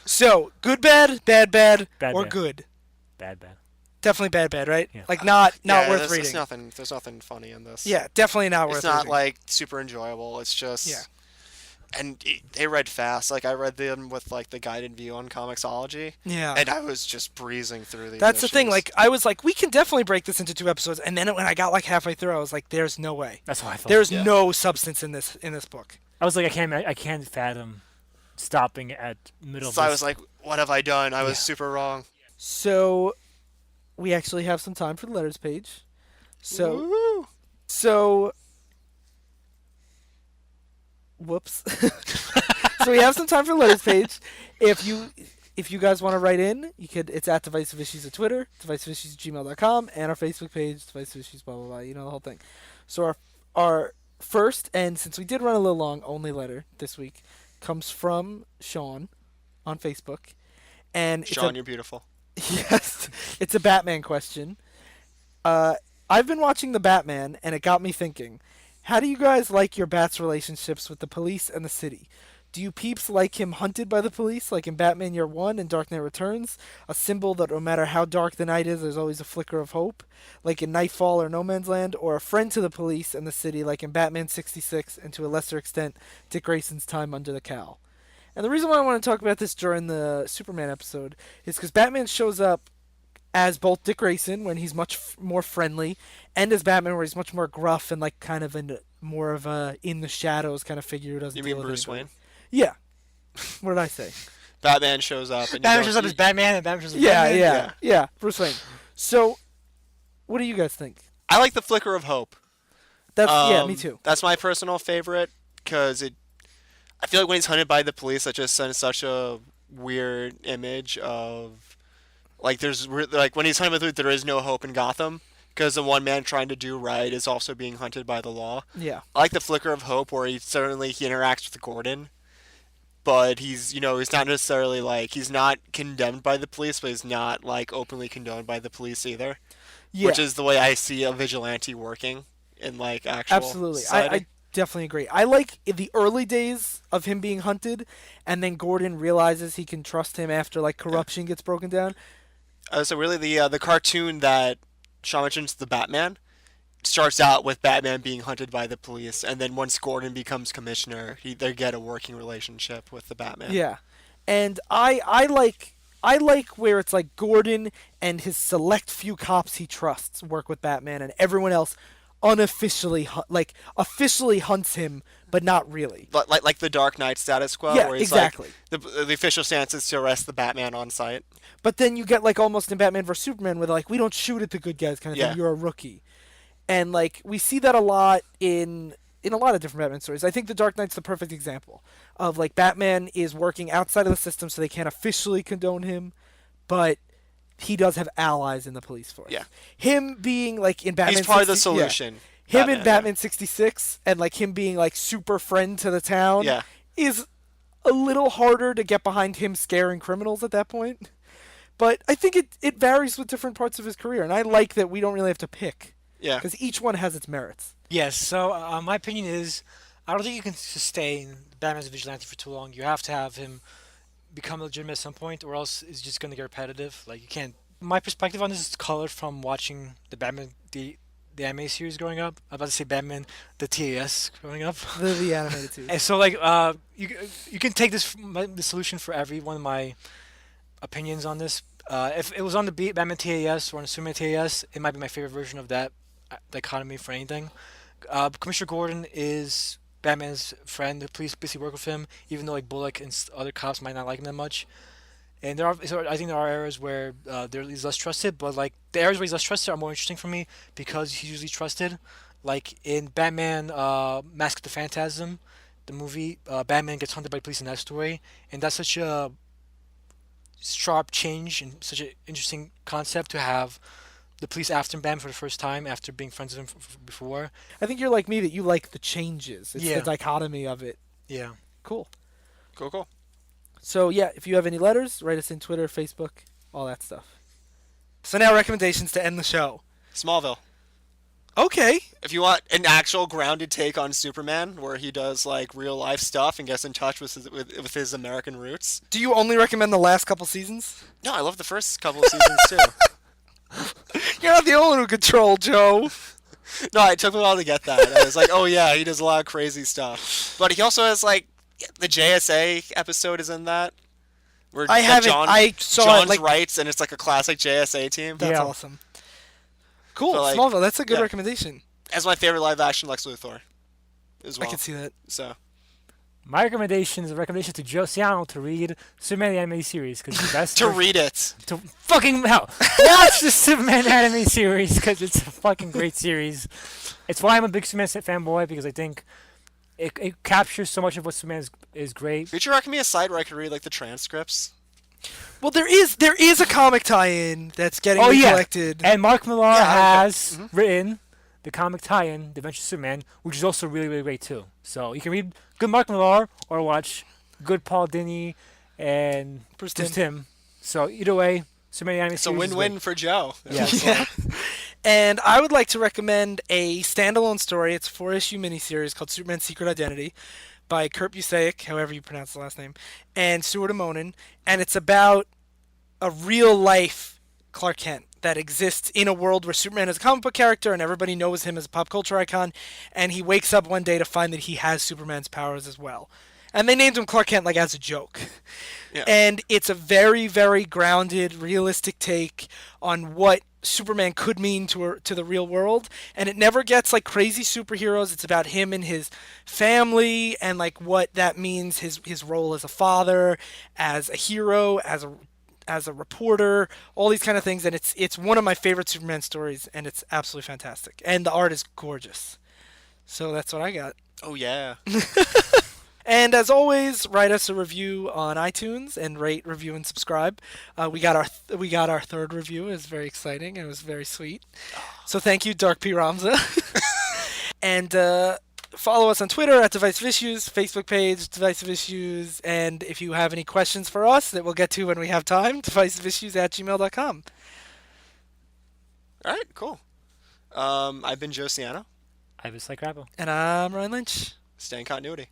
So, good, bad, bad, Bad, or bad. good? Bad. Definitely bad, right? Yeah. Like, not Yeah, worth there's reading. There's nothing funny in this. Yeah, definitely not worth It's not reading. like super enjoyable. It's just Yeah. And they read fast. Like I read them with like the guided view on Comixology. Yeah. And I was just breezing through these. That's the thing. issues. Like, I was like, we can definitely break this into 2 episodes. And then when I got like halfway through, I was like, there's no way. That's how I felt. There's Yeah. no substance in this book. I was like, I can't fathom stopping at middle. So of I this. was like, what have I done? I was Yeah. super wrong. So, we actually have some time for the letters page. So, Woo! whoops. So we have some time for the letters page. If you guys want to write in, you could. It's at Divisive Issues at Twitter, divisiveissues@gmail.com, and our Facebook page, Divisive Issues, blah blah blah. You know the whole thing. So our first, and since we did run a little long, only letter this week comes from Sean on Facebook, And Sean, you're beautiful. yes, it's a Batman question. I've been watching The Batman, and it got me thinking. How do you guys like your Bat's relationships with the police and the city? Do you peeps like him hunted by the police, like in Batman Year One and Dark Knight Returns? A symbol that no matter how dark the night is, there's always a flicker of hope, like in Nightfall or No Man's Land, or a friend to the police and the city, like in Batman 66, and to a lesser extent, Dick Grayson's time under the cowl. And the reason why I want to talk about this during the Superman episode is because Batman shows up as both Dick Grayson when he's much more friendly, and as Batman where he's much more gruff and like kind of more of a in the shadows kind of figure who doesn't. You deal mean with Bruce anybody. Wayne? Yeah. What did I say? Batman shows up. And Batman shows up as Batman, and Batman shows up as Yeah, Batman. yeah. Bruce Wayne. So, what do you guys think? I like the flicker of hope. That's me too. That's my personal favorite because I feel like when he's hunted by the police, that just sends such a weird image of like when he's hunted by the police, there is no hope in Gotham because the one man trying to do right is also being hunted by the law. Yeah. I like the flicker of hope where he interacts with Gordon, but he's not necessarily like he's not condemned by the police, but he's not like openly condoned by the police either. Yeah. Which is the way I see a vigilante working in like actual Absolutely. society. I definitely agree. I like in the early days of him being hunted, and then Gordon realizes he can trust him after like corruption gets broken down. So really, the cartoon that Sean mentions, the Batman, starts out with Batman being hunted by the police, and then once Gordon becomes commissioner, they get a working relationship with the Batman. Yeah, and I like where it's like Gordon and his select few cops he trusts work with Batman, and everyone else unofficially officially hunts him, but not really. Like the Dark Knight status quo. Yeah, where he's exactly. Like, the official stance is to arrest the Batman on site. But then you get like almost in Batman vs Superman where they're like, we don't shoot at the good guys kind of Yeah. thing. You're a rookie, and like we see that a lot in a lot of different Batman stories. I think The Dark Knight's the perfect example of like Batman is working outside of the system, so they can't officially condone him, but he does have allies in the police force. Yeah. Him being like in Batman, He's part of the 60 yeah. solution. Him in Batman 66 and like him being like super friend to the town Yeah. is a little harder to get behind him scaring criminals at that point. But I think it varies with different parts of his career, and I like that we don't really have to pick. Yeah. Because each one has its merits. Yes, so my opinion is, I don't think you can sustain Batman's vigilante for too long. You have to have him become legitimate at some point, or else it's just going to get repetitive. Like, you can't... My perspective on this is colored from watching the Batman, the anime series growing up. I'm about to say Batman, the TAS growing up. The animated series. And so, like, you can take the solution for every one of my opinions on this. If it was on the Batman TAS or on the Superman TAS, it might be my favorite version of that dichotomy for anything. Commissioner Gordon is Batman's friend. The police basically work with him, even though like Bullock and other cops might not like him that much. And I think there are areas where he's less trusted, but like the areas where he's less trusted are more interesting for me because he's usually trusted. Like in Batman, Mask of the Phantasm, the movie, Batman gets hunted by police in that story, and that's such a sharp change and such an interesting concept to have the police after Batman for the first time after being friends with him before. I think you're like me that you like the changes. It's Yeah. the dichotomy of it. Yeah. Cool. Cool. So yeah, if you have any letters, write us in Twitter, Facebook, all that stuff. So now recommendations to end the show. Smallville. Okay. If you want an actual grounded take on Superman, where he does like real life stuff and gets in touch with his American roots. Do you only recommend the last couple seasons? No, I love the first couple of seasons too. You're not the only one who control, Joe. No, it took me a while to get that. I was like, oh yeah, he does a lot of crazy stuff. But he also has like the JSA episode is in that. Where I haven't. I saw John's it like writes, and it's like a classic JSA team. that's Yeah. awesome. Cool. So, like, Smallville. That's a good yeah. recommendation. That's my favorite live action Lex Luthor. As well. I can see that. So My recommendation is a recommendation to Joe Ciano to read Superman the animated series because the best to read it. to fucking hell watch the Superman anime series because it's a fucking great series. It's why I'm a big Superman fanboy because I think it captures so much of what Superman is great. Could you recommend me a site where I could read like the transcripts? Well, there is a comic tie-in that's getting Oh, yeah. collected. And Mark Millar Yeah, has written the comic tie-in, The Adventures of Superman, which is also really, really great too. So you can read good Mark Millar or watch good Paul Dini and Bruce Bruce Timm. Timm. So either way, Superman anime It's a series is win-win good. for Joe. Yes. Yeah. And I would like to recommend a standalone story. It's a 4-issue miniseries called Superman Secret Identity by Kurt Busiek, however you pronounce the last name, and Stuart Amonin. And it's about a real life Clark Kent that exists in a world where Superman is a comic book character and everybody knows him as a pop culture icon. And he wakes up one day to find that he has Superman's powers as well. And they named him Clark Kent like as a joke. Yeah. And it's a very, very grounded, realistic take on what Superman could mean to the real world. And it never gets like crazy superheroes. It's about him and his family and like what that means, his role as a father, as a hero, as a reporter, all these kind of things. And it's one of my favorite Superman stories, and it's absolutely fantastic. And the art is gorgeous. So that's what I got. Oh yeah. And as always, write us a review on iTunes and rate, review, and subscribe. We got our third review. It was very exciting and it was very sweet. So thank you, Dark P. Ramza. And follow us on Twitter at Divisive Issues, Facebook page Divisive Issues, and if you have any questions for us that we'll get to when we have time, divisiveissues@gmail.com. All right. Cool. I've been Joe Ciano. I was like Rabbo. And I'm Ryan Lynch. Stay in continuity.